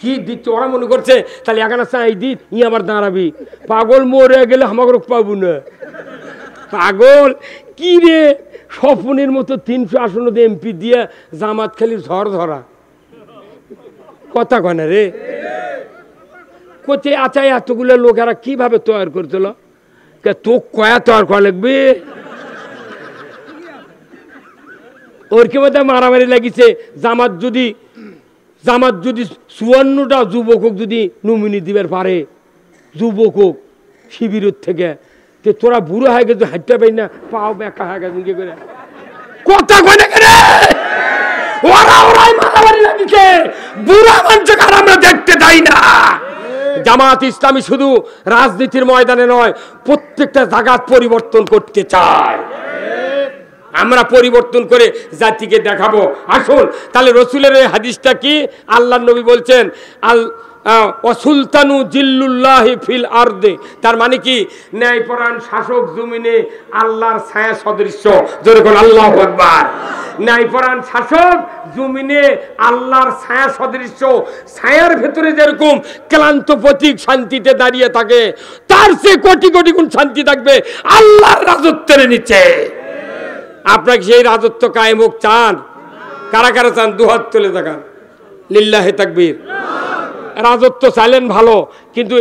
কি দিচ্ছে ওরা মনে করছে তাহলে এখানে চাই দি ই আবার দাঁড়াবি। পাগল মরে গেলে আমাকে পাবো না। পাগল কি রে, স্বপ্নের মতো 300 আসন এমপি দিয়ে জামাত খালি ঝড় ধরা কথা কয় না রে। কোথায় আচ্ছা এতগুলো লোকেরা কিভাবে তৈরি করছিল, তো কয়া তৈরি করা লাগবে। ওর কি মধ্যে মারামারি লাগিছে, জামাত যদি 54টা যুবক যদি নমিনি দিবার পারে, যুবক শিবিরের থেকে, তোরা বুড়ো হয়ে গেছে, হাঁটতে পারি না, পাও বেকা হয়ে গেছে করে কথা কয় না কেন, ওরাই মারামারি লাগিছে। বুড়া মানুষকে আর আমরা দেখতে চাই না। জামাত ইসলামী শুধু রাজনীতির ময়দানে নয়, প্রত্যেকটা জায়গা পরিবর্তন করতে চায়। আমরা পরিবর্তন করে জাতিকে দেখাবো। আসুন তাহলে রসুলের এই হাদিসটা কি? আল্লাহর নবী বলছেন সুলতানু জিল্লুল্লাহি ফিল আরদে, তার মানে কি? ন্যায়পরায়ণ শাসক জমিনে আল্লাহর ছায়া সদৃশ্য। জোরে বল আল্লাহু আকবার। ন্যায়পরায়ণ শাসক জমিনে আল্লাহর ছায়া সদৃশ্য। ছায়ার ভেতরে যেরকম ক্লান্ত প্রতীক শান্তিতে দাঁড়িয়ে থাকে, তার চেয়ে কোটি কোটি গুণ শান্তি থাকবে আল্লাহর রাজত্বের নিচে। আপনাকে সেই রাজত্ব কায়েম হোক চান? কারা কারা চান? দুহাত তুলে দেখান। লিল্লাহে তাকবীর। রাজত্ব চাইলেন ভালো, কিন্তু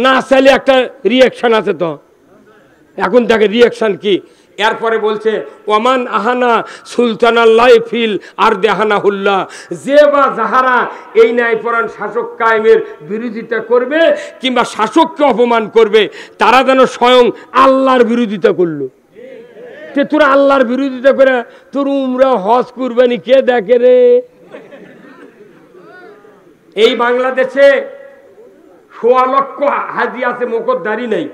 না চাইলে একটা রিয়াকশন আছে। তো এখন দেখে রিয়াকশন কি? এরপরে বলছে ওমান আহানা সুলতানাল্লাহ ফিল আর দেহানা হুল্লাহ, যে বা যাহারা এই ন্যায়পরায়ণ শাসক কায়েমের বিরোধিতা করবে কিংবা শাসককে অপমান করবে, তারা যেন স্বয়ং আল্লাহর বিরোধিতা করলো। তোরা আল্লাহর বিরোধিতা করে তোর উমরা হজ কুরবানি কে দেখে রে? এই বাংলাদেশে ১৬ লক্ষ হাজি আছে, মুখর দাড়ি নেই।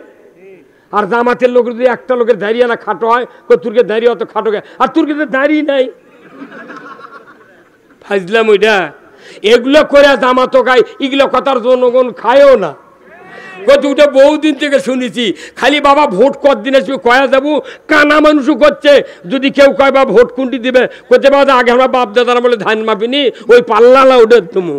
আর জামাতের লোক যদি একটা লোকের দাঁড়িয়ে না খাটো হয়, তোরকে দাঁড়িয়ে অত খাটো, আর তোরকে তো দাঁড়িয়ে নাই। ফাজলাম ওইটা। এগুলো করে জামাতও খায়, এগুলো কথার জনগণ খায়ও না। ওটা বহুদিন থেকে শুনেছি, খালি বাবা ভোট কতদিন আসবে কয়া যাবো, কানা মানুষও করছে। যদি কেউ কয় বাবা ভোট কোনটি দিবে, করতে বাবা আগে আমরা বাপ দাদারা বলে ধান মাপিনি, ওই পাল্লা ওটা তুমি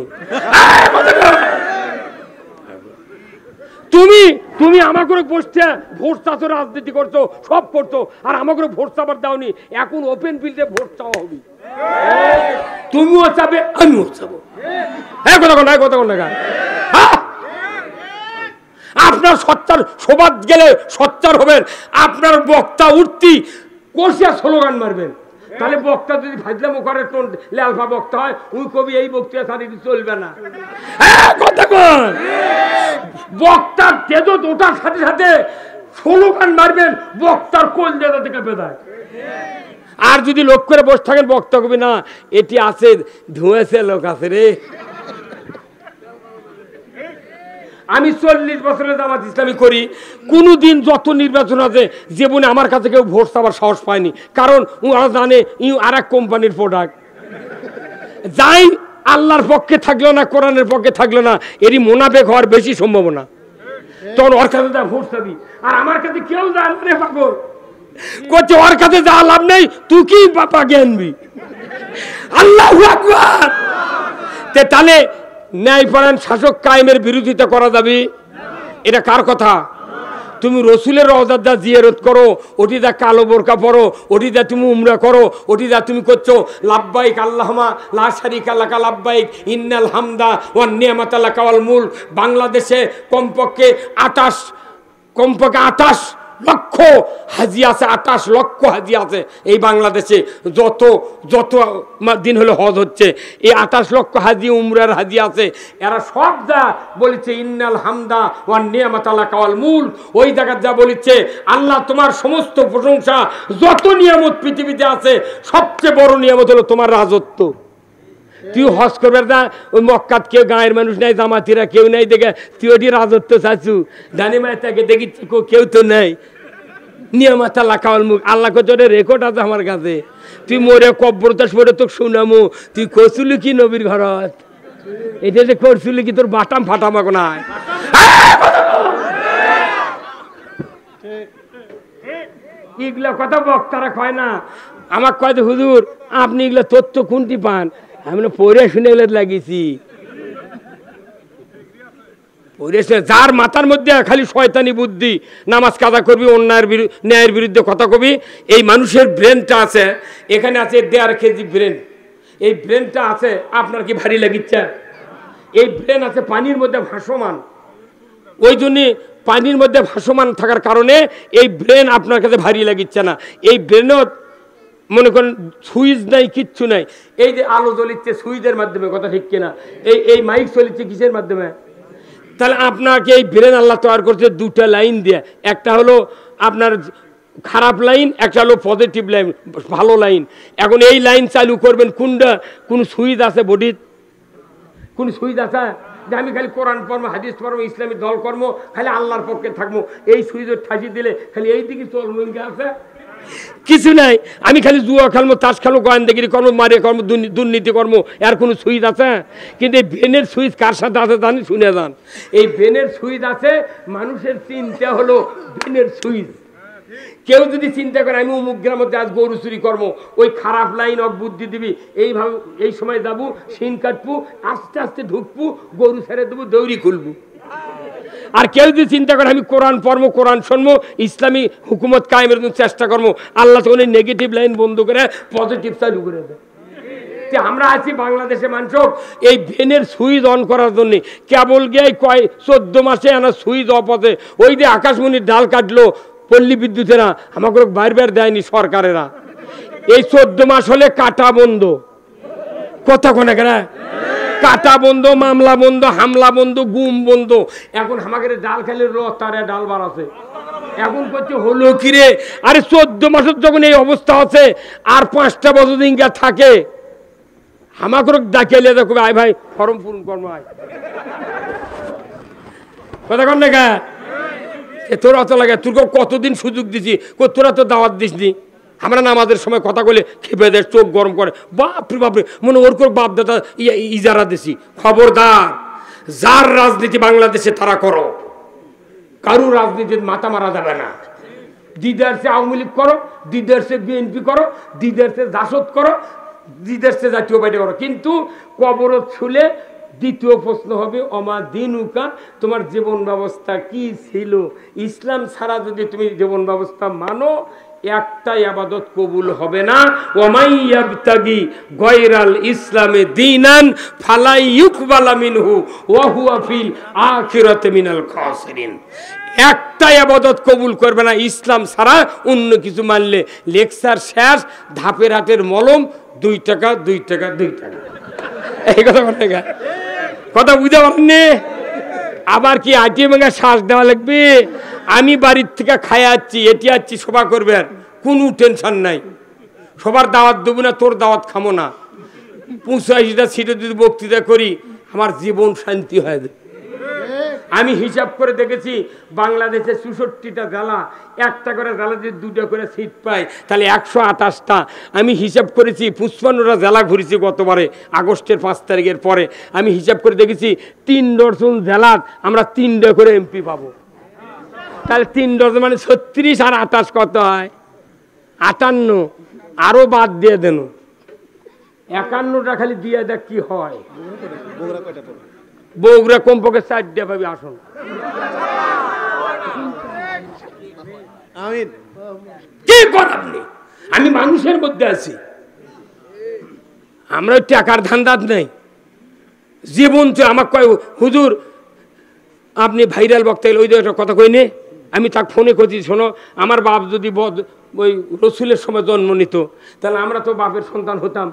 তুমি তুমি আমার করে বসছে ভোট চাষো, রাজনীতি করছো, সব করছো, আর আমার করে ভোট চাবার দাওনি। এখন ওপেন ফিল্ডে ভোট চাওয়া হবে, তুমিও চাবে আমিও চাবো। হ্যাঁ কথা কোন কথা কোন না। আপনার সচ্চার সবাদ গেলে সচ্চার হবেন। আপনার বক্তা উঠতি কষিয়া স্লোগান মারবেন। তাহলে বক্তা যদি ফাজলামো করে লেলফা বক্তা হয়, ওই কবি এই বক্তৃতা সারি চলবে না। কথা কন, বক্তার তেজত ওঠার সাথে সাথে স্লোগান মারবেন, বক্তার কোল দেদা থেকে বেদায়। আর যদি লোক করে বসে থাকেন, বক্তা কবি না এটি আছে ধুয়েছে লোক আছে রে। আমি 40 বছরের জামাত ইসলামী করি, কোনোদিন যত নির্বাচন আছে জীবনে আমার কাছে কেউ ভোট চাবার সাহস পায়নি। কারণ ওরা জানে আর এক কোম্পানির প্রোডাক্ট। যাই আল্লাহর পক্ষে থাকলো না, কোরআনের পক্ষে থাকলো না, এরই মোনাফেক হওয়ার বেশি সম্ভাবনা। তখন ওর কাছে যা ভোট চাবি, আর আমার কাছে কেউ জানে পাগল করছে, ওর কাছে যা লাভ নেই, তুই কি বাপা জ্ঞানবি। আল্লাহু আকবার। তাহলে ন্যায়পরায়ণ শাসক কায়েমের বিরোধিতা করা যাবে? এটা কার কথা? তুমি রসুলের রওজা যা জিয়ারত করো, ওটি যা কালো বোরকা পরো, ওটি যা তুমি উমরা করো, ওটি যা তুমি করছো লাব্বাইক আল্লাহুম্মা লা শারিকা লাকা লাব্বাইক ইন্নাল হামদা ওয়ান নি'মাতা লাকা ওয়াল মুলক। বাংলাদেশে কমপক্ষে 28 লক্ষ হাজি আছে, 28 লক্ষ হাজি আছে এই বাংলাদেশে। যত দিন হলো হজ হচ্ছে, এই 28 লক্ষ হাজি উমরার হাজি আছে। এরা সব যা বলেছে ইন্নাল হামদা ওয়ান নি'মাতা লাকা ওয়াল মুলক, ওই জায়গা যা বলেছে আল্লাহ তোমার সমস্ত প্রশংসা, যত নিয়ামত পৃথিবীতে আছে সবচেয়ে বড় নিয়ামত হলো তোমার রাজত্ব। তুই হজ করবে না, ওই মক্কাত কেউ গাঁয়ের মানুষ নাই, জামাতিরা কেউ নাই, দেখে তুই ওটি রাজত্ব চাচ্ছু। জানি মা তাকে দেখি কেউ তো নেই। নিয়ামাত লাকাওয়াল মুলক, আল্লাহ কোজোরে রেকর্ড আছে আমার কাছে। তুই মরে কব্বরতাস পরে তোকে শুনামু, তুই করছিলি কি নবীর ঘরত? এটা যে করছিলি কি তোর বাটাম ফাটাম এখন নাই। এগুলা কথা বক্তারা কয় না, আমার কয় হুজুর আপনি এগুলা তথ্য কোনটি পান? আমি পড়ে শুনে এগুলো লাগিয়েছি। যার মাথার মধ্যে খালি শয়তানি বুদ্ধি, নামাজ কাজা করবি, অন্যায়ের ন্যায়ের বিরুদ্ধে কথা কবি, এই মানুষের ব্রেনটা আছে এখানে আছে 1.5 কেজি ব্রেন। এই ব্রেনটা আছে, আপনার কি ভারী লাগিচ্ছে? এই ব্রেন আছে পানির মধ্যে ভাসমান। ওই জন্যে পানির মধ্যে ভাসমান থাকার কারণে এই ব্রেন আপনার কাছে ভারী লাগিচ্ছে না। এই ব্রেনও মনে করেন সুইচ নাই, কিচ্ছু নাই। এই যে আলো জ্বলিচ্ছে সুইচের মাধ্যমে, কথা ঠিক কিনা? এই মাইক চলিচ্ছে কিসের মাধ্যমে? তাহলে আপনাকে এই ব্রেন আল্লাহ তৈরি করছে 2টা লাইন দিয়ে। একটা হলো আপনার খারাপ লাইন, একটা হলো পজিটিভ লাইন, ভালো লাইন। এখন এই লাইন চালু করবেন কোনটা? কোন সুইচ আছে বডির? কোন সুইচ আছে? যে আমি খালি কোরআন পড়বো, হাদিস পড়বো, ইসলামী দল কর্ম, খালি আল্লাহর পক্ষে থাকবো, এই সুইজের ঠাসি দিলে খালি এই দিকে চলবো আছে কিছু নাই। আমি খালি জুয়া খেলবো, তাস খেলবো, গোয়েন্দাগিরি কর্ম, মারে কর্ম, দুর্নীতি কর্ম, এর কোনো সুইচ আছে? কিন্তু এই ব্রেনের সুইচ কার সাথে আছে জানি, শুনে যান। এই ব্রেনের সুইচ আছে, মানুষের চিন্তা হলো ব্রেনের সুইচ। কেউ যদি চিন্তা করে আমি অমুক গ্রামে আজ গরু চুরি করবো, ওই খারাপ লাইন অফ বুদ্ধি দিবি, এইভাবে এই সময় যাবো, শিন কাটবো, আস্তে আস্তে ঢুকবো, গরু ছেড়ে দেবো, দৌড়ি খুলবো। আর কেউ যদি চিন্তা করে আমি কোরআন পড়বো, কোরআন শুনবো, ইসলামী হুকুমত কায়েমের জন্য চেষ্টা করবো, আল্লাহ তখন এই নেগেটিভ লাইন বন্ধ করে পজিটিভ চালু করে দেয়। আমরা আছি বাংলাদেশে মানুষ এই ভেনের সুইচ অন করার জন্য কেবল গিয়ে 14 মাসে আনা সুইচ অফ আছে। ওই যে আকাশমণির ডাল কাটলো পল্লী বিদ্যুতেরা, আমাকে বার দেয়নি সরকারেরা। এই 14 মাস হলে কাটা বন্ধ, কথা কোনে কেন, কাটা বন্ধ, মামলা বন্ধ, হামলা বন্ধ, গুম বন্ধ। এখন আমাকে ডাল খাইলে তারে ডাল বাড়াছে। এখন করছে হলো কিরে, আরে 14 মাসের যখন এই অবস্থা আছে আর 5টা বছর দিনকার থাকে, আমাকে ডাকেলে দেখো আয় ভাই ফর্ম পূরণ কর্ম আয়, কথা কন না। তোর অত লাগে, তোর কতদিন সুযোগ দিছি, তোরা তো দাওয়াত দিসনি। আমরা নামাজের সময় কথা বলে খেপে দেয়, চোখ গরম করে, বাপরে বাপরে, মনে ওর করে বাপ দাদা ইজারা দিছি। খবরদার, যার রাজনীতি বাংলাদেশে তারা করো, কারু রাজনীতির মাথা মারা যাবে না। দিদারসে আওয়ামী লীগ করো, দিদারসে বিএনপি করো, দিদারসে জাসদ করো, দিদারসে জাতীয় পার্টি করো, কিন্তু কবরত ছুলে দ্বিতীয় প্রশ্ন হবে অমা দিনুকা, তোমার জীবন ব্যবস্থা কি ছিল? ইসলাম ছাড়া যদি তুমি জীবন ব্যবস্থা মানো, একটাই ইবাদত কবুল হবে না। ওয়ামাইয়াবতাগি গায়রাল ইসলামে দীনান ফালা ইউকবালা মিনহু ওয়া হুয়া ফিল আখিরাতি মিনাল খাসিরিন। একটা ইবাদত কবুল করবে না ইসলাম ছাড়া, অন্য কিছু মানলে লেকচার শেষ, ধাপের হাটের মলম, 2 টাকা 2 টাকা 2 টাকা। এই কথা বলতে গা কথা বুঝতে পারেননি? আবার কি আইটিএম এ শ্বাস দেওয়া লাগবে? আমি বাড়ির থেকে খাই আসছি, এটি আসছি, সভা করবেন, কোনো টেনশন নাই। সবার দাওয়াত দেবো না, তোর দাওয়াত খামো না। 85টা সিটে যদি বক্তৃতা করি, আমার জীবন শান্তি হয়ে যাবে। আমি হিসাব করে দেখেছি বাংলাদেশে 64টা জেলা, একটা করে জেলা যদি 2টা করে সিট পায় তাহলে 128টা। আমি হিসাব করেছি 55টা জেলা ঘুরেছি গতবারে আগস্টের 5 তারিখের পরে। আমি হিসাব করে দেখেছি 3 ডজন জেলার আমরা 3টা করে এমপি পাবো। তাহলে 3 ডজন মানে 36 আর 28 কত হয়? 58। আরো বাদ দিয়ে দেন, 51টা খালি দিয়ে দেখ কি হয়। বগুড়া কমপক্ষে 4টা পাবি আসন। কি কথা আপনি? আমি মানুষের মধ্যে আছি, আমরা টাকার ধান্দাত নেই। জীবন তো আমাকে কয় হুজুর আপনি ভাইরাল বক্তা, ওই যে একটা কথা কইনি, আমি তাকে ফোনে করছি, শোনো আমার বাপ যদি ওই রসুলের সময় জন্ম নিত তাহলে আমরা তো বাপের সন্তান হতাম।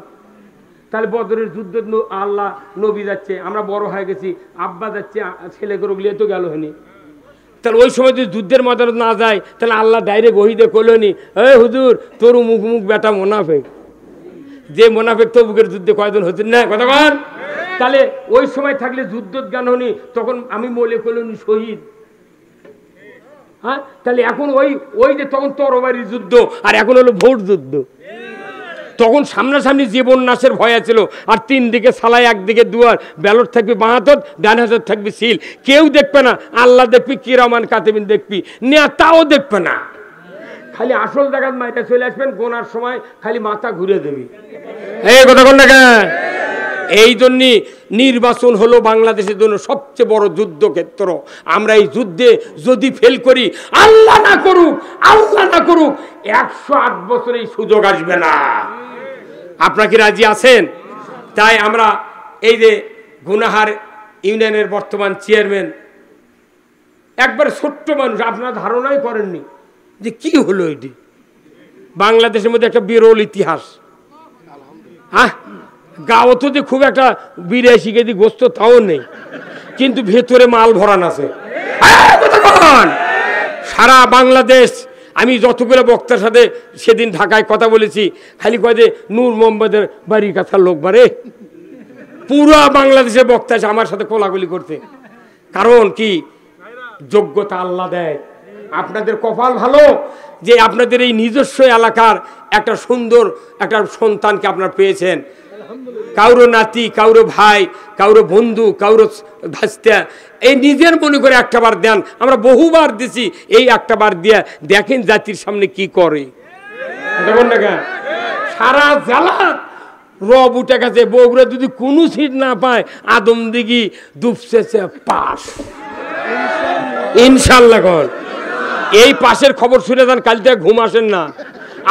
তাহলে বদরের যুদ্ধ আল্লাহ নবী যাচ্ছে, আমরা বড় হয়ে গেছি, আব্বা যাচ্ছে, ছেলে গরুগুলিয়ে তো গেল হয়নি। তাহলে ওই সময় যদি যুদ্ধের ময়দানে না যায় তাহলে আল্লাহ ডাইরেক্ট ওহিদে কইলনি, এই হুজুর তোর মুখ মুখ বেটা মোনাফেক। যে মোনাফেক তো বুকের যুদ্ধে কয়জন হচ্ছেন না কথা কন। তাহলে ওই সময় থাকলে যুদ্ধ জ্ঞান হনি, তখন আমি মলে কইলনি শহীদ। হ্যাঁ, তাহলে এখন ওই যে তখন তরবারির যুদ্ধ, আর এখন হলো ভোট যুদ্ধ। তখন সামনাসামনি জীবন নাশের ভয় ছিল, আর 3 দিকে সালাই, একদিকে দুয়ার, ব্যালট থাকবে বাঁ হাতত, ডান হাতত থাকবে সিল। কেউ দেখবে না, আল্লাহ দেখবি, কিরামান কাতিবিন দেখবি, নেতাও দেখবে না। খালি আসল জায়গায় মাইটা চলে আসবেন, গোনার সময় খালি মাথা ঘুরে দেবি। এই কথা কোন না? এই জন্য নির্বাচন হলো বাংলাদেশের জন্য সবচেয়ে বড় যুদ্ধক্ষেত্র। আমরা এই যুদ্ধে যদি ফেল করি, আল্লাহ না করুক 108 বছর এই সুযোগ আসবে না। আপনারা কি রাজি আছেন? তাই আমরা এই যে গুনাহার ইউনিয়নের বর্তমান চেয়ারম্যান, একবার ছোট্ট মানুষ, আপনারা ধারণাই করেননি যে কি হলো এটি। বাংলাদেশের মধ্যে একটা বিরল ইতিহাস। হ্যাঁ, গাঁও তো যে খুব একটা 82 কেজি গোস্ত তাও নেই, কিন্তু ভেতরে মাল ভরান আছে। সারা বাংলাদেশ, আমি যতগুলো বক্তার সাথে সেদিন ঢাকায় কথা বলেছি, খালি কয় যে নূর মোহাম্মদের বাড়ির কাছার লোক বারে, পুরো বাংলাদেশে বক্তা আছে আমার সাথে কোলাগুলি করতে। কারণ কি, যোগ্যতা আল্লাহ দেয়। আপনাদের কপাল ভালো যে আপনাদের এই নিজস্ব এলাকার একটা সুন্দর একটা সন্তানকে আপনারা পেয়েছেন। কাউরো নাতি, কাউরো ভাই, কাউরো বন্ধু, কাউরো ভাস্তা, এই নিজের মনে করে একটা বার দেন। আমরা বহুবার দিছি, এই একটা বার দিয়ে দেখেন জাতির সামনে কি করে। দেখুন না কেন সারা জেলা রব উঠে গেছে, বগুড়া যদি কোনো সিট না পায় আদমদিঘি ডুবছে পাস ইনশাল্লাহ। কর এই পাশের খবর শুনে যান, কাল থেকে ঘুম আসেন না,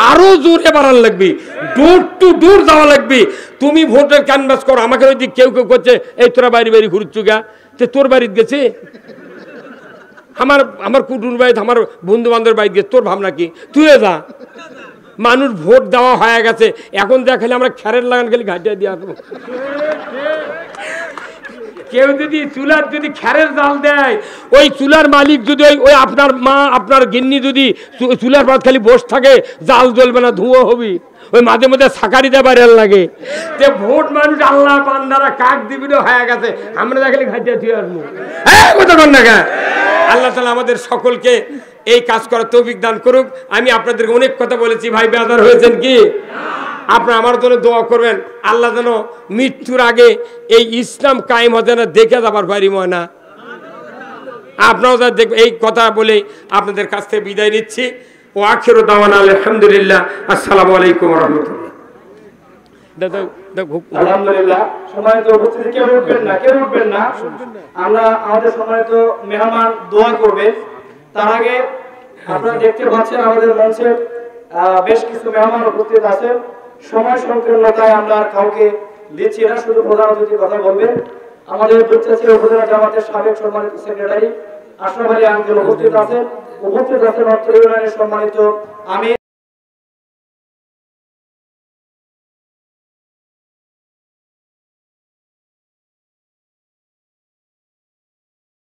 আরো জোরে বাড়ান লাগবে, ডোর টু ডোর যাওয়া লাগবে। তুমি ভোটের ক্যানভাস করো, আমাকে ওই দিক কেউ কেউ করছে এই তোরা বাড়ি বাড়ি ঘুরছু গা, তোর বাড়িতে গেছে, আমার কুটুর বাড়িতে, আমার বন্ধু বান্ধবের বাড়িতে গেছে, তোর ভাবনা কি? তুই যা। মানুষ ভোট দেওয়া হয়ে গেছে, এখন দেখালে আমরা খ্যারের লাগান খালি ঘাটিয়ে দিয়ে আসবো। কেউ যদি চুলার যদি খ্যারের জাল দেয়, ওই চুলার মালিক যদি ওই আপনার মা আপনার গিন্নি যদি চুলার পর খালি বসে থাকে, জাল জ্বলবে না, ধুয়ো হবি। ওই মাঝে মধ্যে সাকারি দেবার লাগে। যে ভোট মানুষ আল্লাহ বান্দারা কাক দিবির হয়ে গেছে, আমরা দেখালে ঘাটিয়ে দিয়ে আসবো। হ্যাঁ কথা কন না। আল্লাহ তাআলা আমাদের সকলকে এই কাজ করার তৌফিক দান করুক। আমি আপনাদেরকে অনেক কথা বলেছি, ভাই বেজার হয়েছেন কি? আপনারা আমার জন্য দোয়া করবেন, আল্লাহ যেন মৃত্যুর আগে এই ইসলাম কায়েম হতে না দেখে যাবার পারি ময়না। আপনারাও যা দেখবেন, এই কথা বলে আপনাদের কাছ থেকে বিদায় নিচ্ছি। ও আখিরু দাওয়ানা আলহামদুলিল্লাহ, আসসালামু আলাইকুম ওয়া রাহমাতুল্লাহ। আলহামদুলিল্লাহ। সম্মানিত উপস্থিতি, কেউ উঠবেন না। আমরা আমাদের সম্মানিত মেহমান দোয়া করবে। তার আগে আপনারা দেখতে পাচ্ছেন আমাদের মঞ্চে বেশ কিছু মেহমান উপস্থিত আছেন। সময় সংকীর্ণতায় আমরা কাউকে দিচ্ছি না, শুধু প্রধান অতিথির কথা বলবেন। আমাদের দুপচাচিয়া উপজেলা জামাতের সাবেক সম্মানিত সেক্রেটারি আশরাফ আলী আঙ্কেল উপস্থিত আছেন। অত্র ইউনিয়নের সম্মানিত আমি